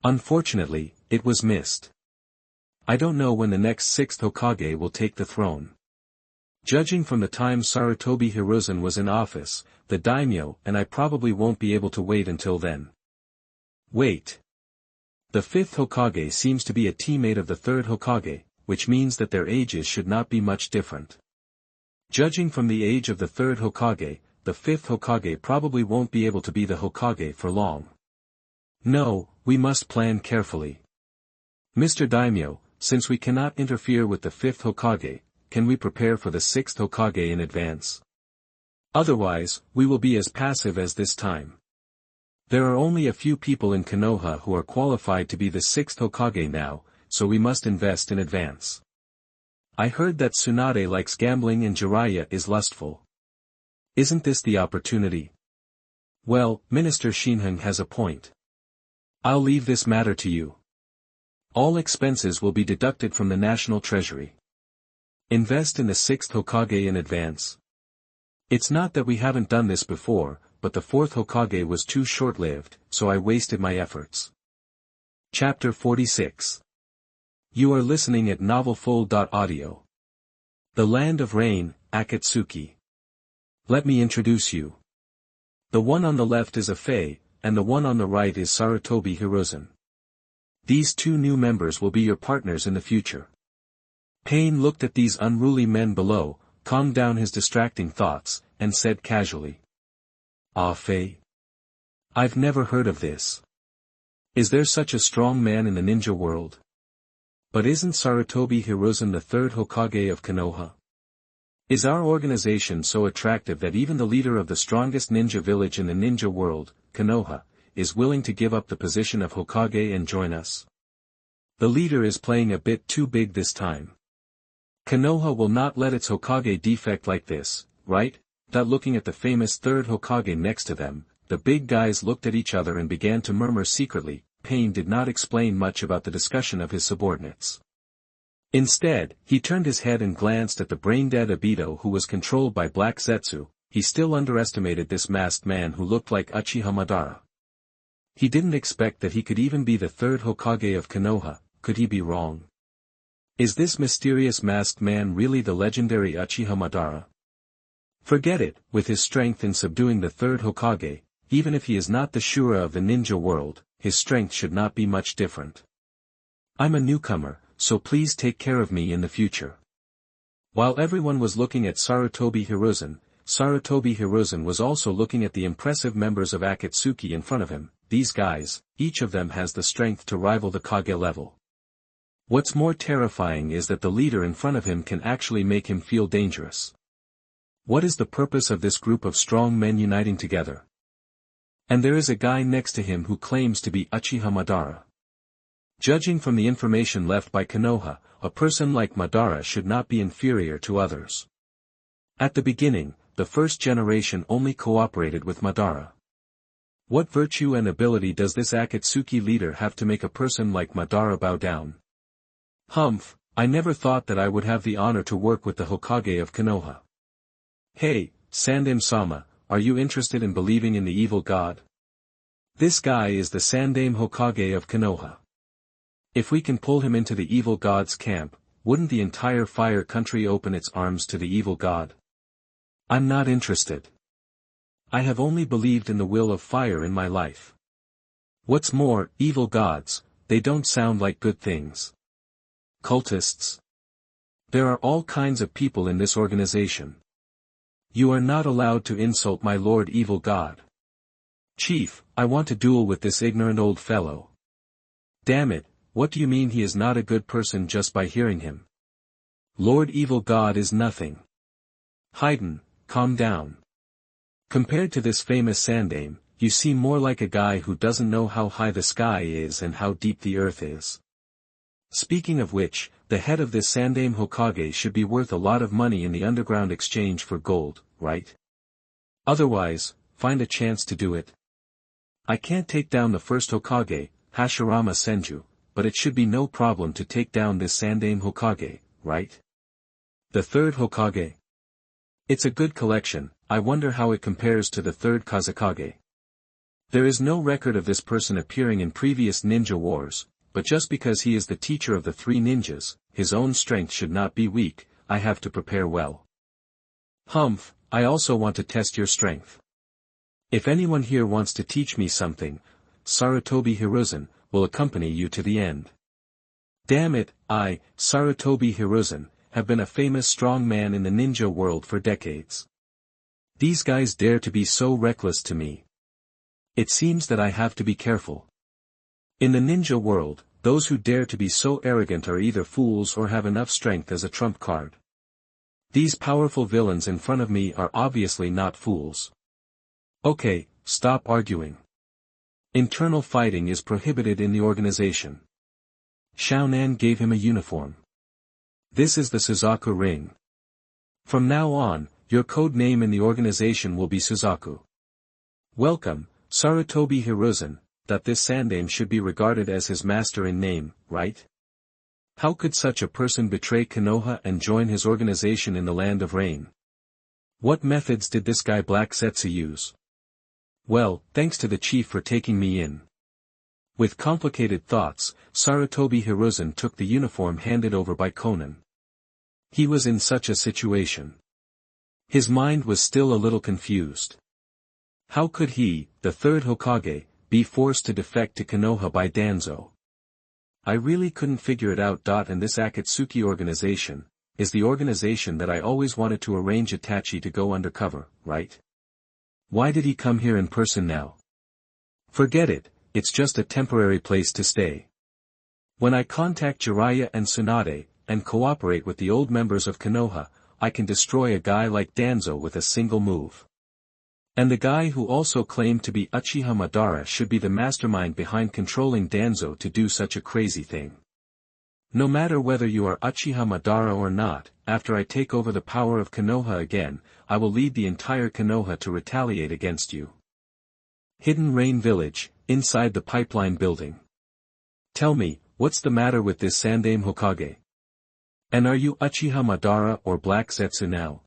Unfortunately, it was missed. I don't know when the next 6th Hokage will take the throne. Judging from the time Sarutobi Hiruzen was in office, the daimyo and I probably won't be able to wait until then. Wait. The 5th Hokage seems to be a teammate of the 3rd Hokage, which means that their ages should not be much different. Judging from the age of the 3rd Hokage, the 5th Hokage probably won't be able to be the Hokage for long. No, we must plan carefully. Mr. Daimyo, since we cannot interfere with the 5th Hokage, can we prepare for the 6th Hokage in advance? Otherwise, we will be as passive as this time. There are only a few people in Konoha who are qualified to be the 6th Hokage now, so we must invest in advance. I heard that Tsunade likes gambling and Jiraiya is lustful. Isn't this the opportunity? Well, Minister Shinheng has a point. I'll leave this matter to you. All expenses will be deducted from the national treasury. Invest in the 6th Hokage in advance. It's not that we haven't done this before, but the 4th Hokage was too short-lived, so I wasted my efforts. Chapter 46. You are listening at novelfull.audio. The Land of Rain, Akatsuki. Let me introduce you. The one on the left is a Fei, and the one on the right is Sarutobi Hiruzen. These 2 new members will be your partners in the future. Pain looked at these unruly men below, calmed down his distracting thoughts, and said casually. Ah Fei. I've never heard of this. Is there such a strong man in the ninja world? But isn't Sarutobi Hiruzen the 3rd Hokage of Konoha? Is our organization so attractive that even the leader of the strongest ninja village in the ninja world, Konoha, is willing to give up the position of Hokage and join us? The leader is playing a bit too big this time. Konoha will not let its Hokage defect like this, right? Looking at the famous 3rd Hokage next to them, the big guys looked at each other and began to murmur secretly. Pain did not explain much about the discussion of his subordinates. Instead, he turned his head and glanced at the brain-dead Obito who was controlled by Black Zetsu. He still underestimated this masked man who looked like Uchiha Madara. He didn't expect that he could even be the 3rd Hokage of Konoha. Could he be wrong? Is this mysterious masked man really the legendary Uchiha Madara? Forget it. With his strength in subduing the 3rd Hokage, even if he is not the Shura of the ninja world, his strength should not be much different. I'm a newcomer, so please take care of me in the future. While everyone was looking at Sarutobi Hiruzen was also looking at the impressive members of Akatsuki in front of him. These guys, each of them has the strength to rival the Kage level. What's more terrifying is that the leader in front of him can actually make him feel dangerous. What is the purpose of this group of strong men uniting together? And there is a guy next to him who claims to be Uchiha Madara. Judging from the information left by Konoha, a person like Madara should not be inferior to others. At the beginning, the first generation only cooperated with Madara. What virtue and ability does this Akatsuki leader have to make a person like Madara bow down? Humph, I never thought that I would have the honor to work with the Hokage of Konoha. Hey, Sandaime-sama, are you interested in believing in the evil god? This guy is the Sandaime Hokage of Konoha. If we can pull him into the evil god's camp, wouldn't the entire fire country open its arms to the evil god? I'm not interested. I have only believed in the will of fire in my life. What's more, evil gods, they don't sound like good things. Cultists. There are all kinds of people in this organization. You are not allowed to insult my Lord Evil God. Chief, I want to duel with this ignorant old fellow. Damn it, what do you mean he is not a good person just by hearing him? Lord Evil God is nothing. Haydn, calm down. Compared to this famous Sandaime, you seem more like a guy who doesn't know how high the sky is and how deep the earth is. Speaking of which, the head of this Sandaime Hokage should be worth a lot of money in the underground exchange for gold, right? Otherwise, find a chance to do it. I can't take down the first Hokage, Hashirama Senju, but it should be no problem to take down this Sandaime Hokage, right? The third Hokage. It's a good collection, I wonder how it compares to the third Kazekage. There is no record of this person appearing in previous ninja wars, but just because he is the teacher of the three ninjas, his own strength should not be weak, I have to prepare well. Humph, I also want to test your strength. If anyone here wants to teach me something, Sarutobi Hiruzen, will accompany you to the end. Damn it, I, Sarutobi Hiruzen, have been a famous strong man in the ninja world for decades. These guys dare to be so reckless to me. It seems that I have to be careful. In the ninja world, those who dare to be so arrogant are either fools or have enough strength as a trump card. These powerful villains in front of me are obviously not fools. Okay, stop arguing. Internal fighting is prohibited in the organization. Xiaonan gave him a uniform. This is the Suzaku ring. From now on, your code name in the organization will be Suzaku. Welcome, Sarutobi Hiruzen, that this Sandaime should be regarded as his master in name, right? How could such a person betray Konoha and join his organization in the land of rain? What methods did this guy Black Setsu use? Well, thanks to the chief for taking me in. With complicated thoughts, Sarutobi Hiruzen took the uniform handed over by Conan. He was in such a situation. His mind was still a little confused. How could he, the third Hokage, be forced to defect to Konoha by Danzo? I really couldn't figure it out. And this Akatsuki organization, is the organization that I always wanted to arrange Itachi to go undercover, right? Why did he come here in person now? Forget it, it's just a temporary place to stay. When I contact Jiraiya and Tsunade, and cooperate with the old members of Konoha, I can destroy a guy like Danzo with a single move. And the guy who also claimed to be Uchiha Madara should be the mastermind behind controlling Danzo to do such a crazy thing. No matter whether you are Uchiha Madara or not, after I take over the power of Konoha again, I will lead the entire Konoha to retaliate against you. Hidden Rain Village, inside the pipeline building. Tell me, what's the matter with this Sandaime Hokage? And are you Uchiha Madara or Black Setsu now?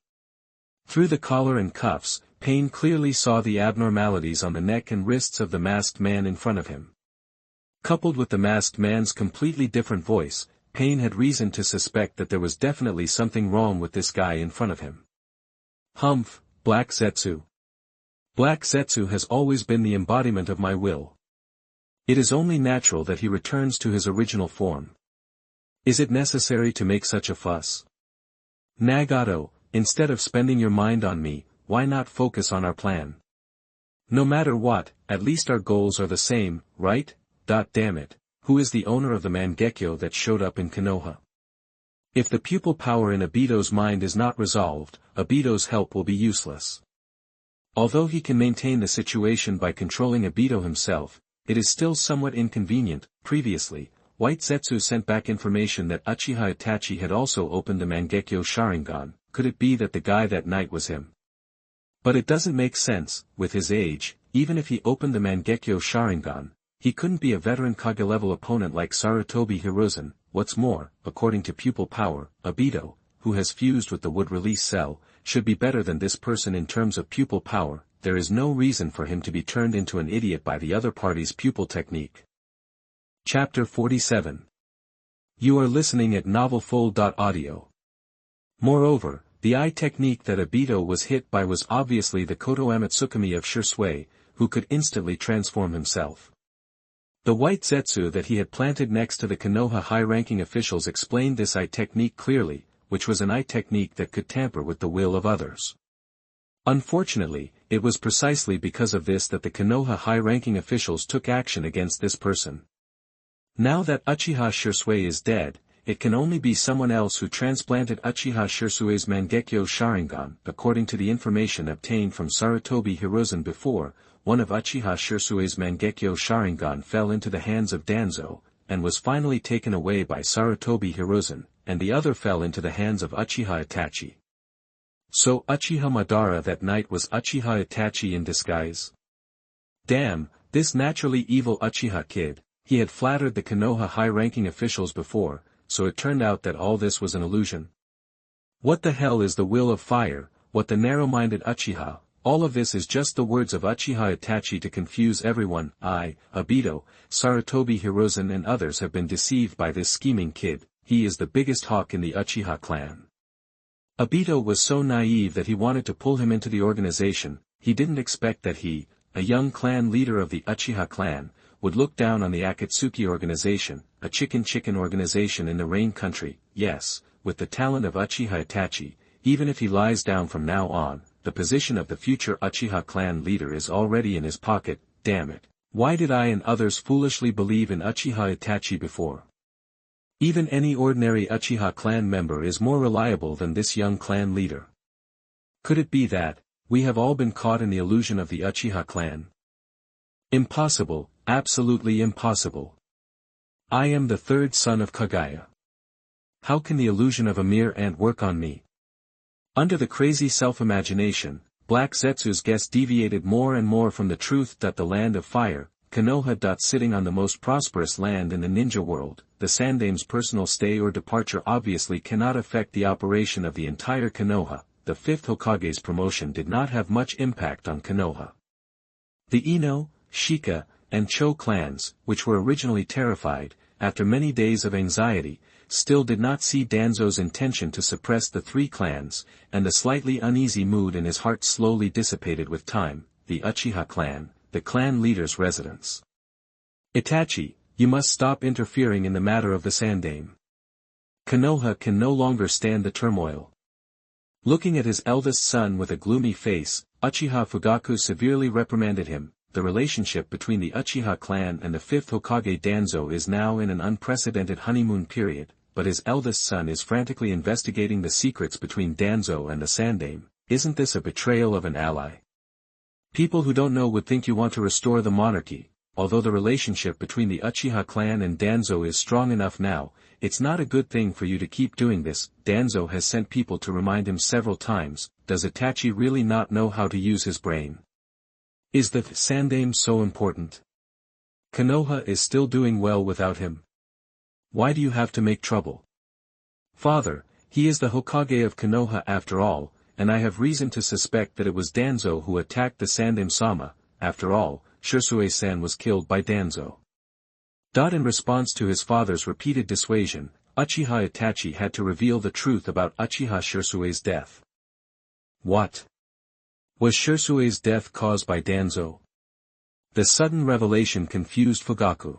Through the collar and cuffs, Pain clearly saw the abnormalities on the neck and wrists of the masked man in front of him. Coupled with the masked man's completely different voice, Pain had reason to suspect that there was definitely something wrong with this guy in front of him. Humph, Black Setsu. Black Setsu has always been the embodiment of my will. It is only natural that he returns to his original form. Is it necessary to make such a fuss? Nagato, instead of spending your mind on me, why not focus on our plan? No matter what, at least our goals are the same, right? Damn it, who is the owner of the Mangekyo that showed up in Konoha? If the pupil power in Obito's mind is not resolved, Obito's help will be useless. Although he can maintain the situation by controlling Obito himself, it is still somewhat inconvenient. Previously, White Zetsu sent back information that Uchiha Itachi had also opened the Mangekyo Sharingan. Could it be that the guy that night was him? But it doesn't make sense. With his age, even if he opened the Mangekyo Sharingan, he couldn't be a veteran Kage-level opponent like Sarutobi Hiruzen. What's more, according to pupil power, Obito, who has fused with the wood release cell, should be better than this person in terms of pupil power. There is no reason for him to be turned into an idiot by the other party's pupil technique. Chapter 47. You are listening at novelfull.audio. Moreover, the eye technique that Obito was hit by was obviously the Koto Amatsukami of Shisui, who could instantly transform himself. The white zetsu that he had planted next to the Konoha high-ranking officials explained this eye technique clearly, which was an eye technique that could tamper with the will of others. Unfortunately, it was precisely because of this that the Konoha high-ranking officials took action against this person. Now that Uchiha Shisui is dead, it can only be someone else who transplanted Uchiha Shisui's Mangekyo Sharingan. According to the information obtained from Sarutobi Hiruzen before, one of Uchiha Shisui's Mangekyo Sharingan fell into the hands of Danzo, and was finally taken away by Sarutobi Hiruzen, and the other fell into the hands of Uchiha Itachi. So Uchiha Madara that night was Uchiha Itachi in disguise? Damn, this naturally evil Uchiha kid. He had flattered the Konoha high-ranking officials before, so it turned out that all this was an illusion. What the hell is the will of fire? What the narrow-minded Uchiha? All of this is just the words of Uchiha Itachi to confuse everyone. I, Obito, Sarutobi Hiruzen and others have been deceived by this scheming kid. He is the biggest hawk in the Uchiha clan. Obito was so naive that he wanted to pull him into the organization. He didn't expect that he, a young clan leader of the Uchiha clan, would look down on the Akatsuki organization, a chicken organization in the Rain Country. Yes, with the talent of Uchiha Itachi, even if he lies down from now on, the position of the future Uchiha clan leader is already in his pocket. Damn it. Why did I and others foolishly believe in Uchiha Itachi before? Even any ordinary Uchiha clan member is more reliable than this young clan leader. Could it be that we have all been caught in the illusion of the Uchiha clan? Impossible, absolutely impossible. I am the third son of Kaguya. How can the illusion of a mere ant work on me? Under the crazy self-imagination, Black Zetsu's guess deviated more and more from the truth that the land of fire, Konoha. Sitting on the most prosperous land in the ninja world, the Sandame's personal stay or departure obviously cannot affect the operation of the entire Konoha. The fifth Hokage's promotion did not have much impact on Konoha. The Ino, Shika, and Cho clans, which were originally terrified, after many days of anxiety, still did not see Danzo's intention to suppress the three clans, and the slightly uneasy mood in his heart slowly dissipated with time. The Uchiha clan, the clan leader's residence. Itachi, you must stop interfering in the matter of the Sandame. Konoha can no longer stand the turmoil. Looking at his eldest son with a gloomy face, Uchiha Fugaku severely reprimanded him. The relationship between the Uchiha clan and the fifth Hokage Danzo is now in an unprecedented honeymoon period, but his eldest son is frantically investigating the secrets between Danzo and the Sandame. Isn't this a betrayal of an ally? People who don't know would think you want to restore the monarchy. Although the relationship between the Uchiha clan and Danzo is strong enough now, it's not a good thing for you to keep doing this. Danzo has sent people to remind him several times. Does Itachi really not know how to use his brain? Is the Sandame so important? Konoha is still doing well without him. Why do you have to make trouble? Father, he is the Hokage of Konoha after all, and I have reason to suspect that it was Danzo who attacked the Sandame-sama. After all, Shisui-san was killed by Danzo. In response to his father's repeated dissuasion, Uchiha Itachi had to reveal the truth about Uchiha Shisui's death. What? Was Shisui's death caused by Danzo? The sudden revelation confused Fugaku.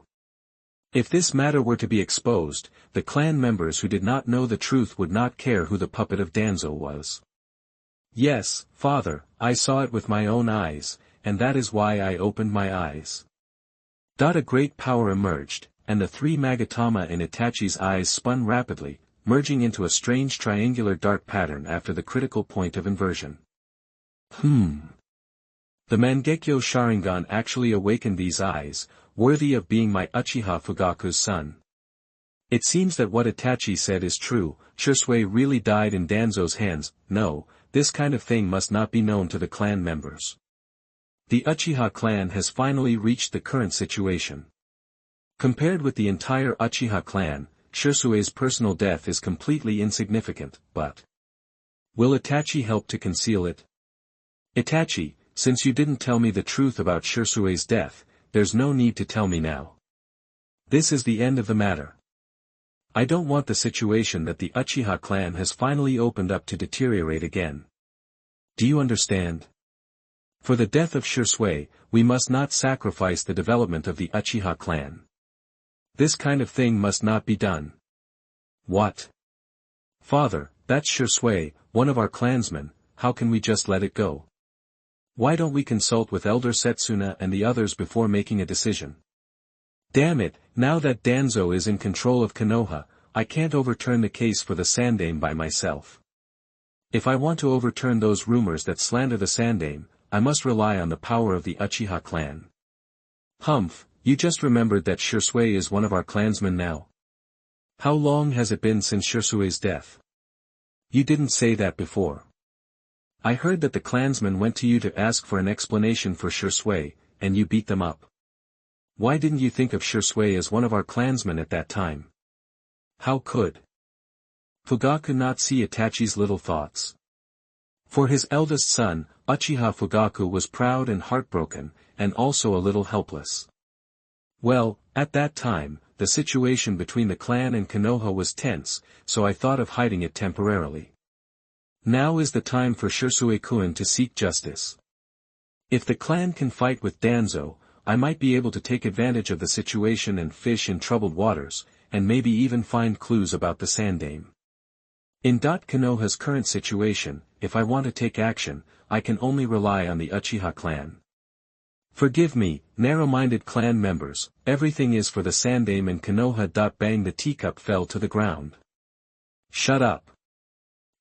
If this matter were to be exposed, the clan members who did not know the truth would not care who the puppet of Danzo was. Yes, father, I saw it with my own eyes, and that is why I opened my eyes. A great power emerged, and the three Magatama in Itachi's eyes spun rapidly, merging into a strange triangular dart pattern after the critical point of inversion. The Mangekyo Sharingan actually awakened these eyes, worthy of being my Uchiha Fugaku's son. It seems that what Itachi said is true, Shisui really died in Danzo's hands. No, this kind of thing must not be known to the clan members. The Uchiha clan has finally reached the current situation. Compared with the entire Uchiha clan, Shisui's personal death is completely insignificant, but will Itachi help to conceal it? Itachi, since you didn't tell me the truth about Shisui's death, there's no need to tell me now. This is the end of the matter. I don't want the situation that the Uchiha clan has finally opened up to deteriorate again. Do you understand? For the death of Shisui, we must not sacrifice the development of the Uchiha clan. This kind of thing must not be done. What? Father, that's Shisui, one of our clansmen. How can we just let it go? Why don't we consult with Elder Setsuna and the others before making a decision? Damn it, now that Danzo is in control of Konoha, I can't overturn the case for the Sandaime by myself. If I want to overturn those rumors that slander the Sandaime, I must rely on the power of the Uchiha clan. Humph, you just remembered that Shisui is one of our clansmen now? How long has it been since Shisui's death? You didn't say that before. I heard that the clansmen went to you to ask for an explanation for Shisui, and you beat them up. Why didn't you think of Shisui as one of our clansmen at that time? How could Fugaku not see Itachi's little thoughts? For his eldest son, Uchiha Fugaku was proud and heartbroken, and also a little helpless. Well, at that time, the situation between the clan and Konoha was tense, so I thought of hiding it temporarily. Now is the time for Shisui-kun to seek justice. If the clan can fight with Danzo, I might be able to take advantage of the situation and fish in troubled waters, and maybe even find clues about the Sandaime. In Konoha's current situation, if I want to take action, I can only rely on the Uchiha clan. Forgive me, narrow-minded clan members, everything is for the Sandaime and Konoha. Bang, the teacup fell to the ground. Shut up.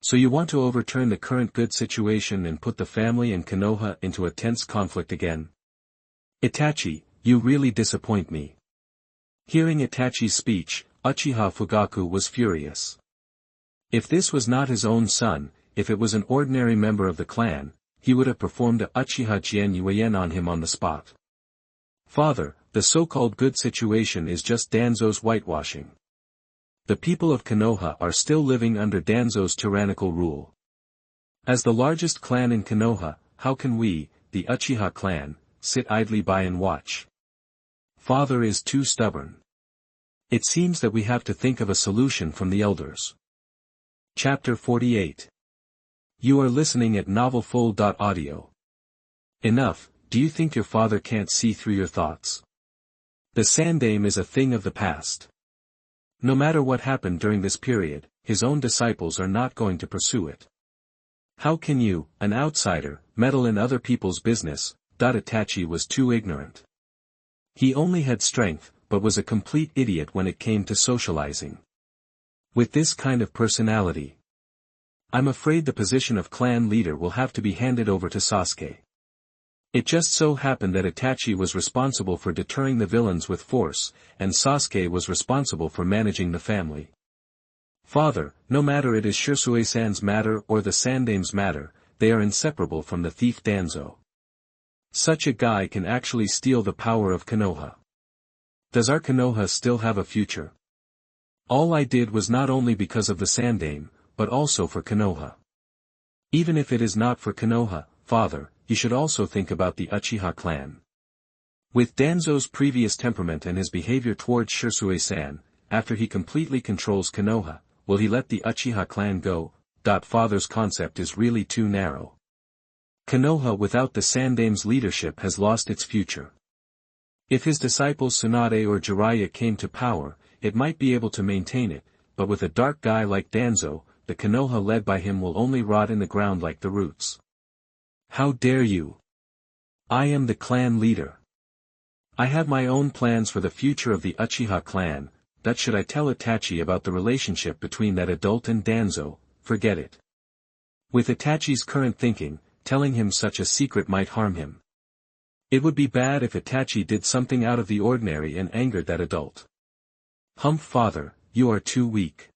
So you want to overturn the current good situation and put the family and Konoha into a tense conflict again? Itachi, you really disappoint me. Hearing Itachi's speech, Uchiha Fugaku was furious. If this was not his own son, if it was an ordinary member of the clan, he would have performed a Uchiha Jianyuyen on him on the spot. Father, the so-called good situation is just Danzo's whitewashing. The people of Konoha are still living under Danzo's tyrannical rule. As the largest clan in Konoha, how can we, the Uchiha clan, sit idly by and watch? Father is too stubborn. It seems that we have to think of a solution from the elders. Chapter 48. You are listening at novelfull.audio. Enough, do you think your father can't see through your thoughts? The Sandaime is a thing of the past. No matter what happened during this period, his own disciples are not going to pursue it. How can you, an outsider, meddle in other people's business? Itachi was too ignorant. He only had strength, but was a complete idiot when it came to socializing. With this kind of personality, I'm afraid the position of clan leader will have to be handed over to Sasuke. It just so happened that Itachi was responsible for deterring the villains with force, and Sasuke was responsible for managing the family. Father, no matter it is Shisui-san's matter or the Sandaime's matter, they are inseparable from the thief Danzo. Such a guy can actually steal the power of Konoha. Does our Konoha still have a future? All I did was not only because of the Sandaime, but also for Konoha. Even if it is not for Konoha, Father, you should also think about the Uchiha clan. With Danzo's previous temperament and his behavior towards Shisui-san, after he completely controls Konoha, will he let the Uchiha clan go? Father's concept is really too narrow. Konoha without the Sandaime's leadership has lost its future. If his disciples Tsunade or Jiraiya came to power, it might be able to maintain it, but with a dark guy like Danzo, the Konoha led by him will only rot in the ground like the roots. How dare you? I am the clan leader. I have my own plans for the future of the Uchiha clan, but should I tell Itachi about the relationship between that adult and Danzo? Forget it. With Itachi's current thinking, telling him such a secret might harm him. It would be bad if Itachi did something out of the ordinary and angered that adult. Humph, father, you are too weak.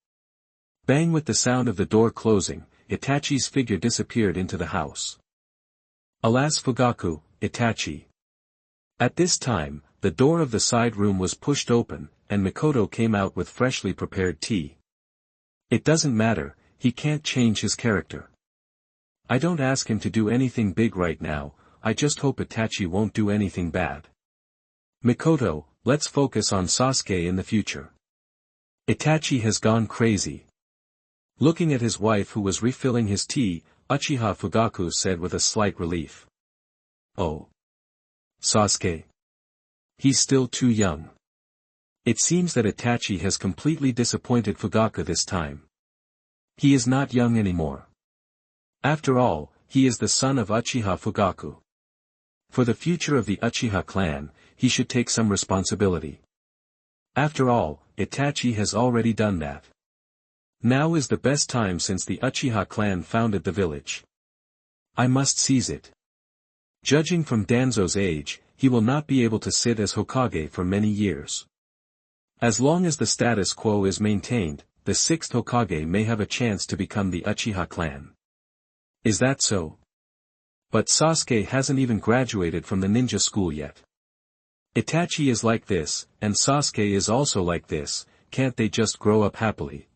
Bang, with the sound of the door closing, Itachi's figure disappeared into the house. Alas, Fugaku, Itachi. At this time, the door of the side room was pushed open, and Mikoto came out with freshly prepared tea. It doesn't matter, he can't change his character. I don't ask him to do anything big right now, I just hope Itachi won't do anything bad. Mikoto, let's focus on Sasuke in the future. Itachi has gone crazy. Looking at his wife who was refilling his tea, Uchiha Fugaku said with a slight relief. Oh. Sasuke. He's still too young. It seems that Itachi has completely disappointed Fugaku this time. He is not young anymore. After all, he is the son of Uchiha Fugaku. For the future of the Uchiha clan, he should take some responsibility. After all, Itachi has already done that. Now is the best time since the Uchiha clan founded the village. I must seize it. Judging from Danzo's age, he will not be able to sit as Hokage for many years. As long as the status quo is maintained, the 6th Hokage may have a chance to become the Uchiha clan. Is that so? But Sasuke hasn't even graduated from the ninja school yet. Itachi is like this, and Sasuke is also like this, can't they just grow up happily?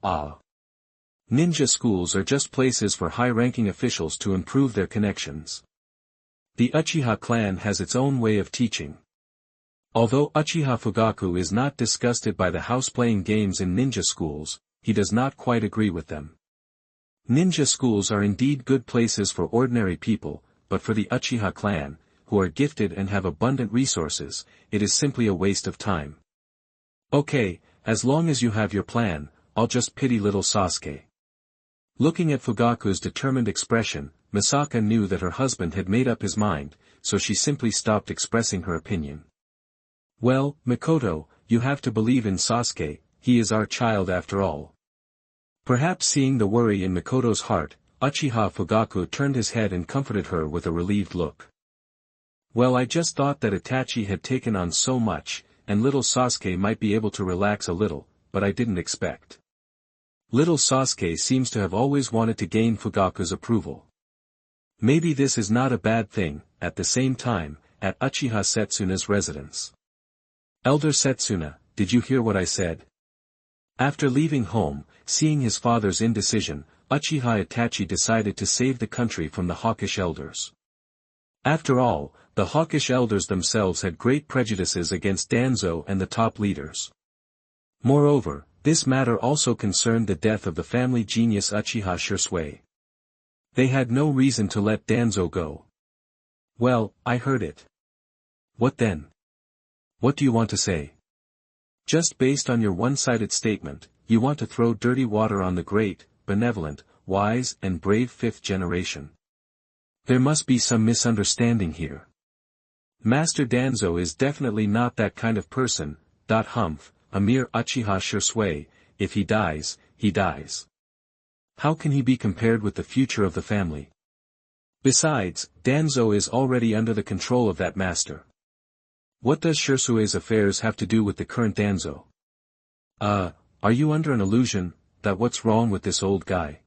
Ninja schools are just places for high-ranking officials to improve their connections. The Uchiha clan has its own way of teaching. Although Uchiha Fugaku is not disgusted by the house playing games in ninja schools, he does not quite agree with them. Ninja schools are indeed good places for ordinary people, but for the Uchiha clan, who are gifted and have abundant resources, it is simply a waste of time. Okay, as long as you have your plan, I'll just pity little Sasuke. Looking at Fugaku's determined expression, Misaka knew that her husband had made up his mind, so she simply stopped expressing her opinion. Well, Mikoto, you have to believe in Sasuke, he is our child after all. Perhaps seeing the worry in Mikoto's heart, Uchiha Fugaku turned his head and comforted her with a relieved look. Well, I just thought that Itachi had taken on so much, and little Sasuke might be able to relax a little, but I didn't expect. Little Sasuke seems to have always wanted to gain Fugaku's approval. Maybe this is not a bad thing. At the same time, at Uchiha Setsuna's residence. Elder Setsuna, did you hear what I said? After leaving home, seeing his father's indecision, Uchiha Itachi decided to save the country from the hawkish elders. After all, the hawkish elders themselves had great prejudices against Danzo and the top leaders. Moreover, this matter also concerned the death of the family genius Uchiha Shisui. They had no reason to let Danzo go. Well, I heard it. What then? What do you want to say? Just based on your one-sided statement, you want to throw dirty water on the great, benevolent, wise and brave 5th generation. There must be some misunderstanding here. Master Danzo is definitely not that kind of person. Humph, a mere Uchiha Shisui, if he dies, he dies. How can he be compared with the future of the family? Besides, Danzo is already under the control of that master. What does Shisui's affairs have to do with the current Danzo? Are you under an illusion, that what's wrong with this old guy?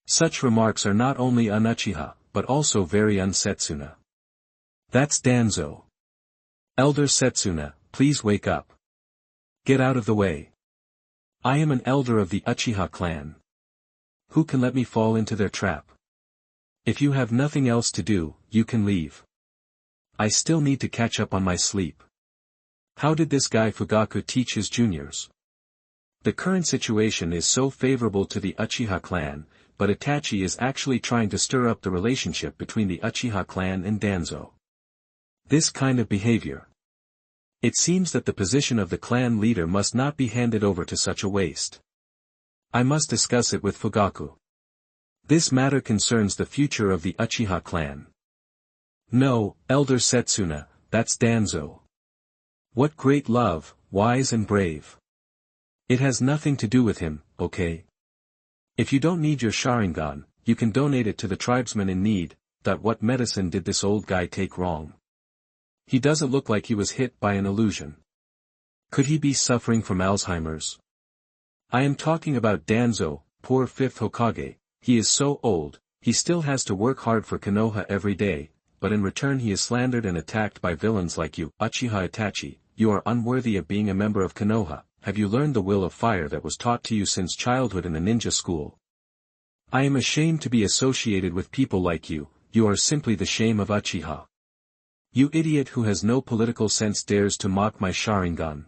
Such remarks are not only un-Uchiha, but also very un-Setsuna. That's Danzo. Elder Setsuna, please wake up. Get out of the way. I am an elder of the Uchiha clan. Who can let me fall into their trap? If you have nothing else to do, you can leave. I still need to catch up on my sleep. How did this guy Fugaku teach his juniors? The current situation is so favorable to the Uchiha clan, but Itachi is actually trying to stir up the relationship between the Uchiha clan and Danzo. This kind of behavior. It seems that the position of the clan leader must not be handed over to such a waste. I must discuss it with Fugaku. This matter concerns the future of the Uchiha clan. No, Elder Setsuna, that's Danzo. What great love, wise and brave. It has nothing to do with him, okay? If you don't need your Sharingan, you can donate it to the tribesmen in need. What medicine did this old guy take wrong? He doesn't look like he was hit by an illusion. Could he be suffering from Alzheimer's? I am talking about Danzo, poor fifth Hokage. He is so old, he still has to work hard for Konoha every day, but in return he is slandered and attacked by villains like you. Uchiha Itachi, you are unworthy of being a member of Konoha. Have you learned the will of fire that was taught to you since childhood in the ninja school? I am ashamed to be associated with people like you. You are simply the shame of Uchiha. You idiot who has no political sense dares to mock my Sharingan.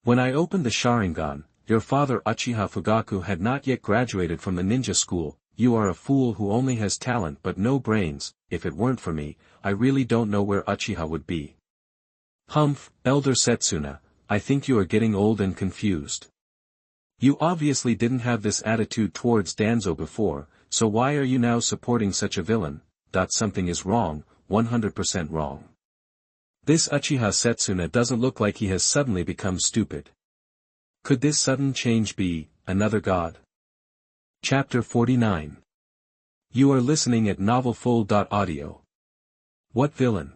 When I opened the Sharingan, your father Uchiha Fugaku had not yet graduated from the ninja school. You are a fool who only has talent but no brains. If it weren't for me, I really don't know where Uchiha would be. Humph, Elder Setsuna, I think you are getting old and confused. You obviously didn't have this attitude towards Danzo before, so why are you now supporting such a villain? Something is wrong, 100% wrong. This Uchiha Setsuna doesn't look like he has suddenly become stupid. Could this sudden change be another god? Chapter 49. You are listening at novelfull.audio. What villain?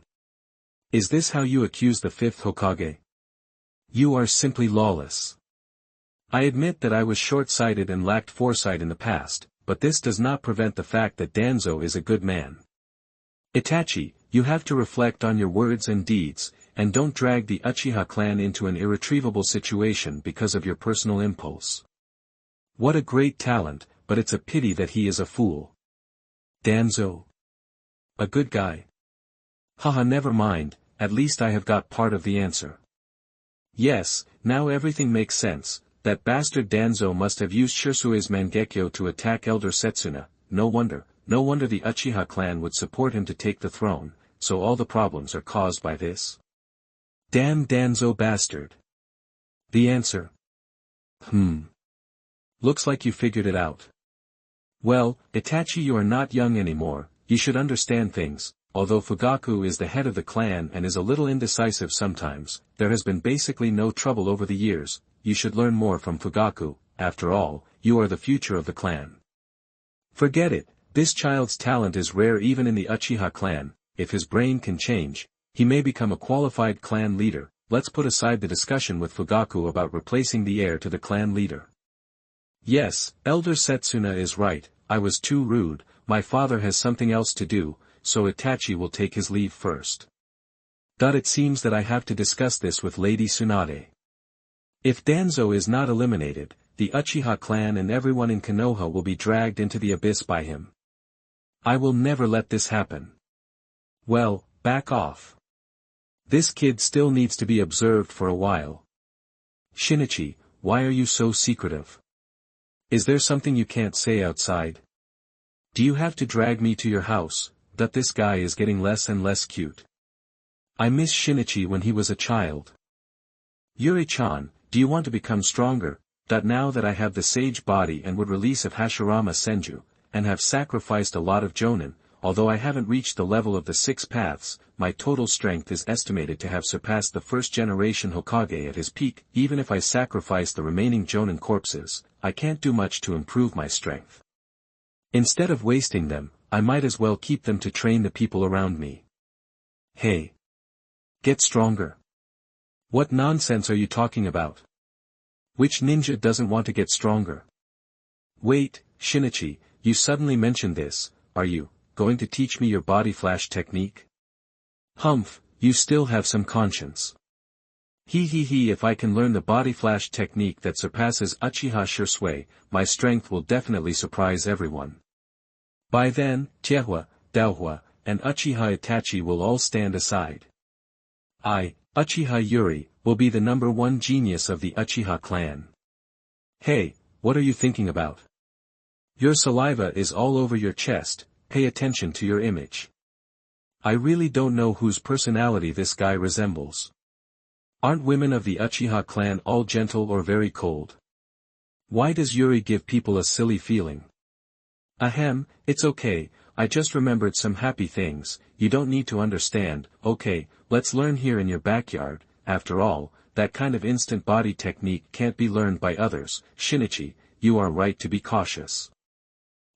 Is this how you accuse the fifth Hokage? You are simply lawless. I admit that I was short-sighted and lacked foresight in the past, but this does not prevent the fact that Danzo is a good man. Itachi, you have to reflect on your words and deeds, and don't drag the Uchiha clan into an irretrievable situation because of your personal impulse. What a great talent, but it's a pity that he is a fool. Danzo? A good guy? Haha, never mind, at least I have got part of the answer. Yes, now everything makes sense. That bastard Danzo must have used Shirsue's Mangekyo to attack Elder Setsuna. No wonder the Uchiha clan would support him to take the throne, so all the problems are caused by this. Damn Danzo bastard. The answer? Looks like you figured it out. Well, Itachi, you are not young anymore, you should understand things. Although Fugaku is the head of the clan and is a little indecisive sometimes, there has been basically no trouble over the years. You should learn more from Fugaku. After all, you are the future of the clan. Forget it, this child's talent is rare even in the Uchiha clan. If his brain can change, he may become a qualified clan leader. Let's put aside the discussion with Fugaku about replacing the heir to the clan leader. Yes, Elder Setsuna is right, I was too rude. My father has something else to do, so Itachi will take his leave first. It seems that I have to discuss this with Lady Tsunade. If Danzo is not eliminated, the Uchiha clan and everyone in Konoha will be dragged into the abyss by him. I will never let this happen. Well, back off. This kid still needs to be observed for a while. Shinichi, why are you so secretive? Is there something you can't say outside? Do you have to drag me to your house? This guy is getting less and less cute. I miss Shinichi when he was a child. Yuri-chan, do you want to become stronger? Now that I have the sage body and would release of Hashirama Senju, and have sacrificed a lot of Jonin, although I haven't reached the level of the 6 paths, my total strength is estimated to have surpassed the first generation Hokage at his peak. Even if I sacrifice the remaining Jonin corpses, I can't do much to improve my strength. Instead of wasting them, I might as well keep them to train the people around me. Hey! Get stronger. What nonsense are you talking about? Which ninja doesn't want to get stronger? Wait, Shinichi, you suddenly mentioned this, are you going to teach me your body flash technique? Humph, you still have some conscience. If I can learn the body flash technique that surpasses Uchiha Shirsui, my strength will definitely surprise everyone. By then, Chiehua, Daohua, and Uchiha Itachi will all stand aside. Uchiha Yuri, will be the #1 genius of the Uchiha clan. Hey, what are you thinking about? Your saliva is all over your chest, pay attention to your image. I really don't know whose personality this guy resembles. Aren't women of the Uchiha clan all gentle or very cold? Why does Yuri give people a silly feeling? Ahem, it's okay, I just remembered some happy things. You don't need to understand. Okay, let's learn here in your backyard. after all, that kind of instant body technique can't be learned by others. Shinichi, you are right to be cautious.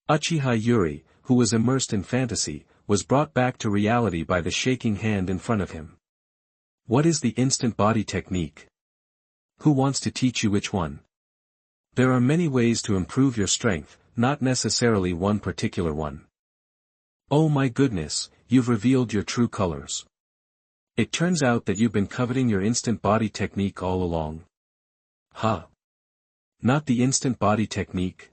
Uchiha Yuri, who was immersed in fantasy, was brought back to reality by the shaking hand in front of him. What is the instant body technique? Who wants to teach you which one? There are many ways to improve your strength, not necessarily one particular one. Oh my goodness, you've revealed your true colors. It turns out that you've been coveting your instant body technique all along. Huh? Not the instant body technique?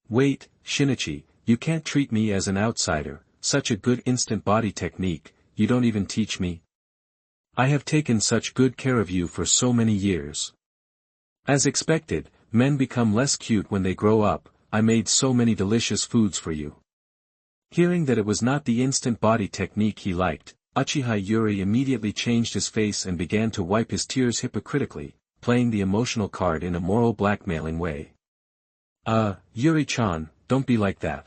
Wait, Shinichi, you can't treat me as an outsider. Such a good instant body technique, you don't even teach me. I have taken such good care of you for so many years. As expected, men become less cute when they grow up. I made so many delicious foods for you. Hearing that it was not the instant body technique he liked, Uchiha Yuri immediately changed his face and began to wipe his tears hypocritically, playing the emotional card in a moral blackmailing way. Yuri-chan, don't be like that.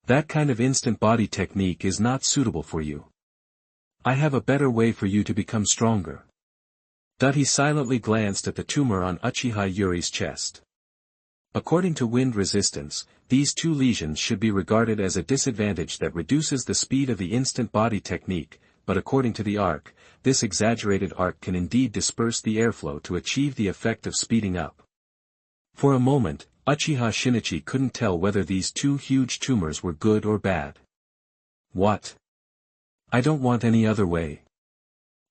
That kind of instant body technique is not suitable for you. I have a better way for you to become stronger. He silently glanced at the tumor on Uchiha Yuri's chest. According to wind resistance, these two lesions should be regarded as a disadvantage that reduces the speed of the instant body technique, but according to the arc, this exaggerated arc can indeed disperse the airflow to achieve the effect of speeding up. For a moment, Uchiha Shinichi couldn't tell whether these two huge tumors were good or bad. What? I don't want any other way.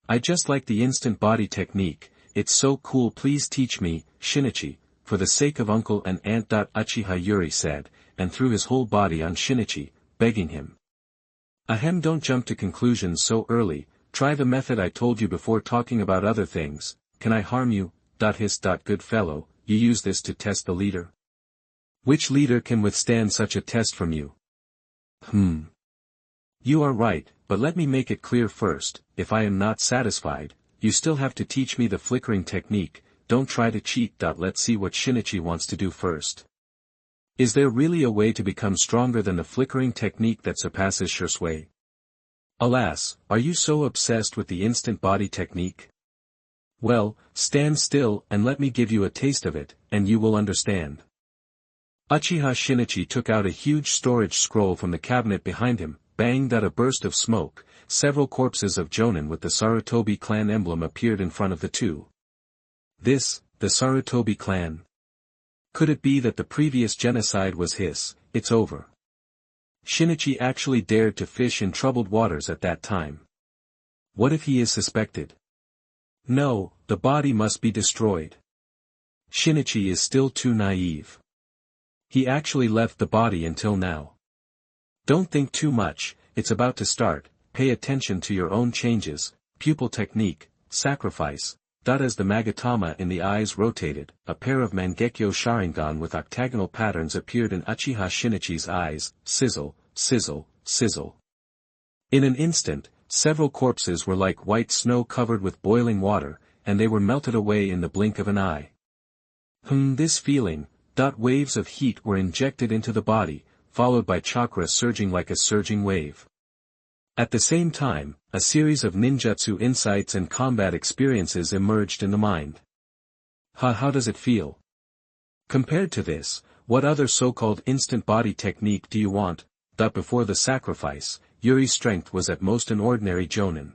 I just like the instant body technique, it's so cool, please teach me, Shinichi, for the sake of uncle and aunt. Uchiha Yuri said, and threw his whole body on Shinichi, begging him. Ahem, don't jump to conclusions so early, try the method I told you before talking about other things. Can I harm you? Hiss. Good fellow, you use this to test the leader? Which leader can withstand such a test from you? You are right, but let me make it clear first, if I am not satisfied, you still have to teach me the flickering technique. Don't try to cheat. Let's see what Shinichi wants to do first. Is there really a way to become stronger than the flickering technique that surpasses Shursui? Alas, are you so obsessed with the instant body technique? Well, stand still and let me give you a taste of it, and you will understand. Uchiha Shinichi took out a huge storage scroll from the cabinet behind him. Bang! A burst of smoke, several corpses of Jonin with the Sarutobi clan emblem appeared in front of the two. This, the Sarutobi clan. Could it be that the previous genocide was his? It's over. Shinichi actually dared to fish in troubled waters at that time. What if he is suspected? No, the body must be destroyed. Shinichi is still too naive. He actually left the body until now. Don't think too much, it's about to start. Pay attention to your own changes. Pupil technique, sacrifice. As the Magatama in the eyes rotated, a pair of Mangekyo Sharingan with octagonal patterns appeared in Uchiha Shinichi's eyes. Sizzle, sizzle, sizzle. In an instant, several corpses were like white snow covered with boiling water, and they were melted away in the blink of an eye. This feeling. Waves of heat were injected into the body, followed by chakra surging like a surging wave. At the same time, a series of ninjutsu insights and combat experiences emerged in the mind. How does it feel? Compared to this, what other so-called instant body technique do you want? Before the sacrifice, Yuri's strength was at most an ordinary jonin.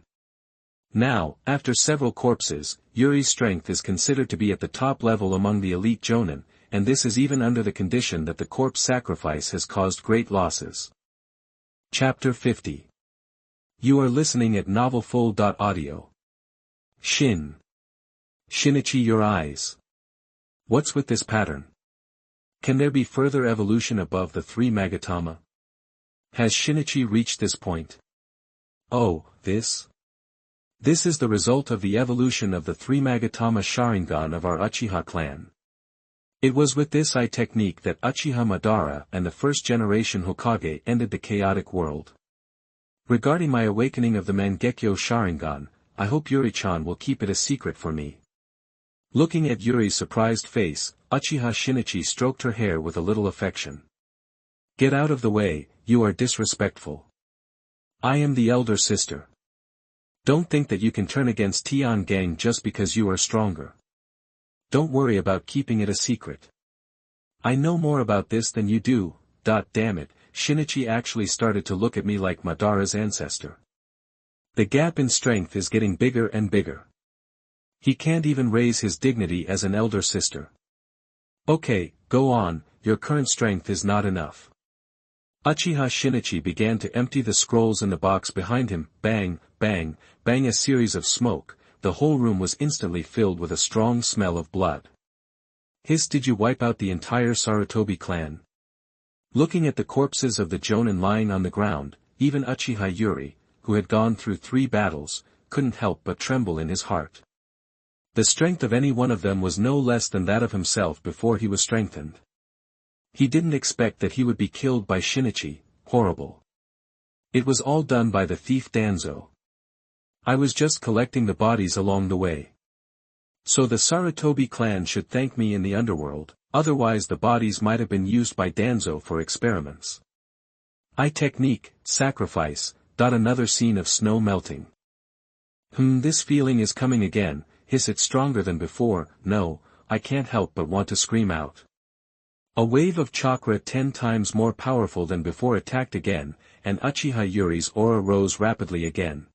Now, after several corpses, Yuri's strength is considered to be at the top level among the elite jonin, and this is even under the condition that the corpse sacrifice has caused great losses. Chapter 50. You are listening at novelfull.audio. Shinichi, your eyes. What's with this pattern? Can there be further evolution above the three Magatama? Has Shinichi reached this point? Oh, this? This is the result of the evolution of the three Magatama Sharingan of our Uchiha clan. It was with this eye technique that Uchiha Madara and the first-generation Hokage ended the chaotic world. Regarding my awakening of the Mangekyo Sharingan, I hope Yuri-chan will keep it a secret for me. Looking at Yuri's surprised face, Uchiha Shinichi stroked her hair with a little affection. Get out of the way, you are disrespectful. I am the elder sister. Don't think that you can turn against Tian Gang just because you are stronger. Don't worry about keeping it a secret. I know more about this than you do. Damn it, Shinichi actually started to look at me like Madara's ancestor. The gap in strength is getting bigger and bigger. He can't even raise his dignity as an elder sister. Okay, go on, your current strength is not enough. Uchiha Shinichi began to empty the scrolls in the box behind him. Bang, bang, bang, a series of smoke. The whole room was instantly filled with a strong smell of blood. Did you wipe out the entire Sarutobi clan? Looking at the corpses of the Jonin lying on the ground, even Uchiha Yuri, who had gone through 3 battles, couldn't help but tremble in his heart. The strength of any one of them was no less than that of himself before he was strengthened. He didn't expect that he would be killed by Shinichi. Horrible. It was all done by the thief Danzo. I was just collecting the bodies along the way. So the Sarutobi clan should thank me in the underworld, otherwise the bodies might have been used by Danzo for experiments. Technique, sacrifice. Another scene of snow melting. This feeling is coming again. It stronger than before. No, I can't help but want to scream out. A wave of chakra 10 times more powerful than before attacked again, and Uchiha Yuri's aura rose rapidly again.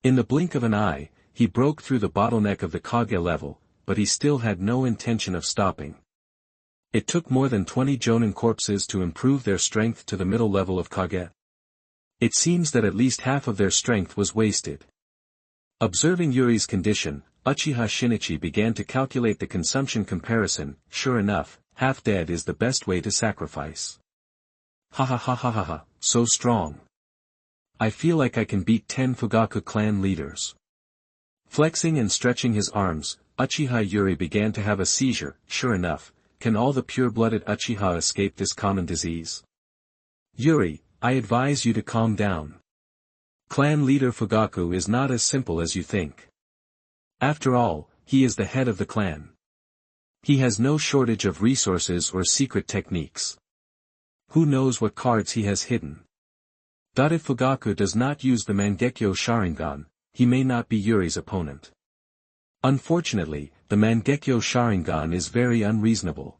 In the blink of an eye, he broke through the bottleneck of the Kage level, but he still had no intention of stopping. It took more than 20 Jonin corpses to improve their strength to the middle level of Kage. It seems that at least half of their strength was wasted. Observing Yuri's condition, Uchiha Shinichi began to calculate the consumption comparison. Sure enough, half dead is the best way to sacrifice. Ha ha ha ha ha ha, so strong. I feel like I can beat 10 Fugaku clan leaders. Flexing and stretching his arms, Uchiha Yuri began to have a seizure. Sure enough, can all the pure-blooded Uchiha escape this common disease? Yuri, I advise you to calm down. Clan leader Fugaku is not as simple as you think. After all, he is the head of the clan. He has no shortage of resources or secret techniques. Who knows what cards he has hidden? If Fugaku does not use the Mangekyo Sharingan, he may not be Yuri's opponent. Unfortunately, the Mangekyo Sharingan is very unreasonable.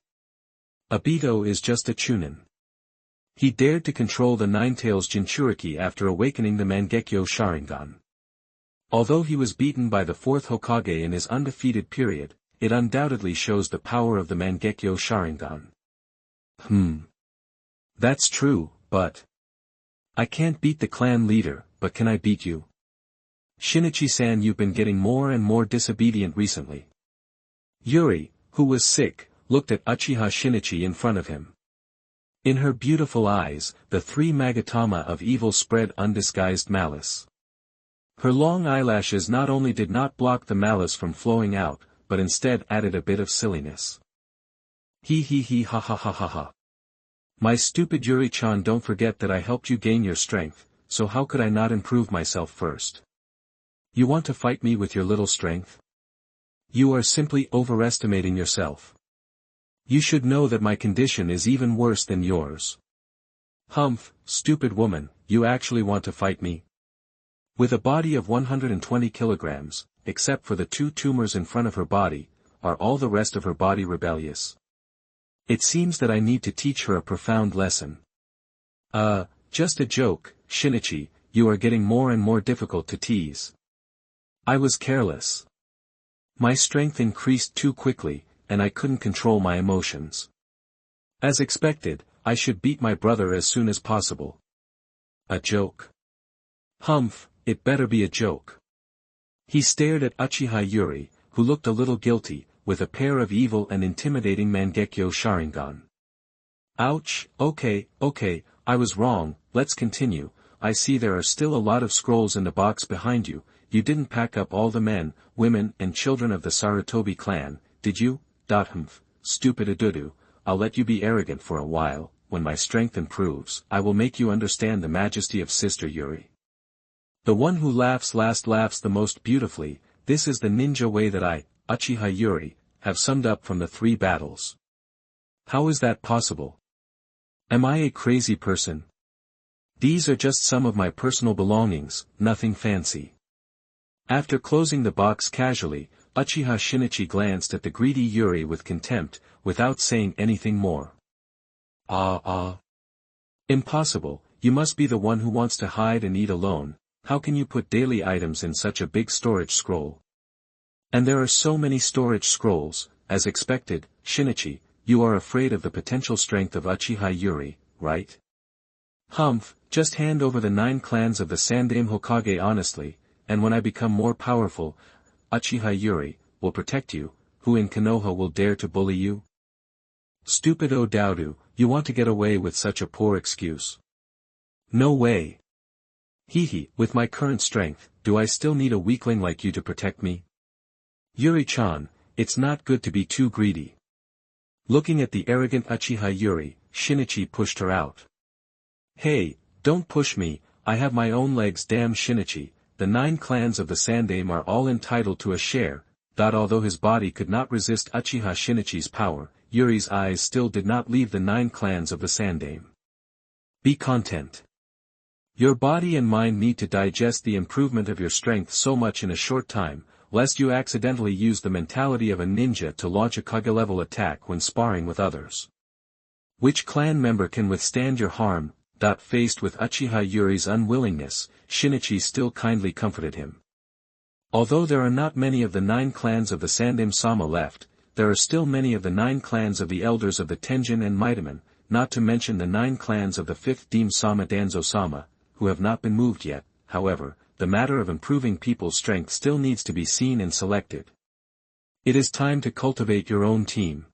Obito is just a Chunin. He dared to control the Ninetales Jinchuriki after awakening the Mangekyo Sharingan. Although he was beaten by the 4th Hokage in his undefeated period, it undoubtedly shows the power of the Mangekyo Sharingan. That's true, but I can't beat the clan leader, but can I beat you? Shinichi-san, you've been getting more and more disobedient recently. Yuri, who was sick, looked at Uchiha Shinichi in front of him. In her beautiful eyes, the 3 Magatama of evil spread undisguised malice. Her long eyelashes not only did not block the malice from flowing out, but instead added a bit of silliness. He ha ha ha ha ha. My stupid Yuri-chan, don't forget that I helped you gain your strength, so how could I not improve myself first? You want to fight me with your little strength? You are simply overestimating yourself. You should know that my condition is even worse than yours. Humph, stupid woman, you actually want to fight me? With a body of 120 kilograms, except for the 2 tumors in front of her body, are all the rest of her body rebellious? It seems that I need to teach her a profound lesson. Just a joke, Shinichi, you are getting more and more difficult to tease. I was careless. My strength increased too quickly, and I couldn't control my emotions. As expected, I should beat my brother as soon as possible. A joke? Humph, it better be a joke. He stared at Uchiha Yuri, who looked a little guilty, with a pair of evil and intimidating Mangekyo Sharingan. Ouch, okay, I was wrong, let's continue. I see there are still a lot of scrolls in the box behind you. You didn't pack up all the men, women and children of the Sarutobi clan, did you? Humph, stupid Adudu, I'll let you be arrogant for a while. When my strength improves, I will make you understand the majesty of Sister Yuri. The one who laughs last laughs the most beautifully. This is the ninja way that I, Uchiha Yuri, have summed up from the 3 battles. How is that possible? Am I a crazy person? These are just some of my personal belongings, nothing fancy. After closing the box casually, Uchiha Shinichi glanced at the greedy Yuri with contempt, without saying anything more. Impossible, you must be the one who wants to hide and eat alone. How can you put daily items in such a big storage scroll? And there are so many storage scrolls, as expected, Shinichi, you are afraid of the potential strength of Uchiha Yuri, right? Humph, just hand over the 9 clans of the Sandaime Hokage honestly, and when I become more powerful, Uchiha Yuri will protect you. Who in Konoha will dare to bully you? Stupid Odouru, you want to get away with such a poor excuse. No way. With my current strength, do I still need a weakling like you to protect me? Yuri-chan, it's not good to be too greedy. Looking at the arrogant Uchiha Yuri, Shinichi pushed her out. Hey, don't push me, I have my own legs. Damn Shinichi, the 9 clans of the Sandaime are all entitled to a share. Although his body could not resist Uchiha Shinichi's power, Yuri's eyes still did not leave the 9 clans of the Sandaime. Be content. Your body and mind need to digest the improvement of your strength so much in a short time, lest you accidentally use the mentality of a ninja to launch a Kage-level attack when sparring with others. Which clan member can withstand your harm? Faced with Uchiha Yuri's unwillingness, Shinichi still kindly comforted him. Although there are not many of the 9 clans of the Sandaime-sama left, there are still many of the 9 clans of the elders of the Tenjin and Mitamon, not to mention the 9 clans of the 5th Deme-sama Danzo-sama, who have not been moved yet. However, the matter of improving people's strength still needs to be seen and selected. It is time to cultivate your own team.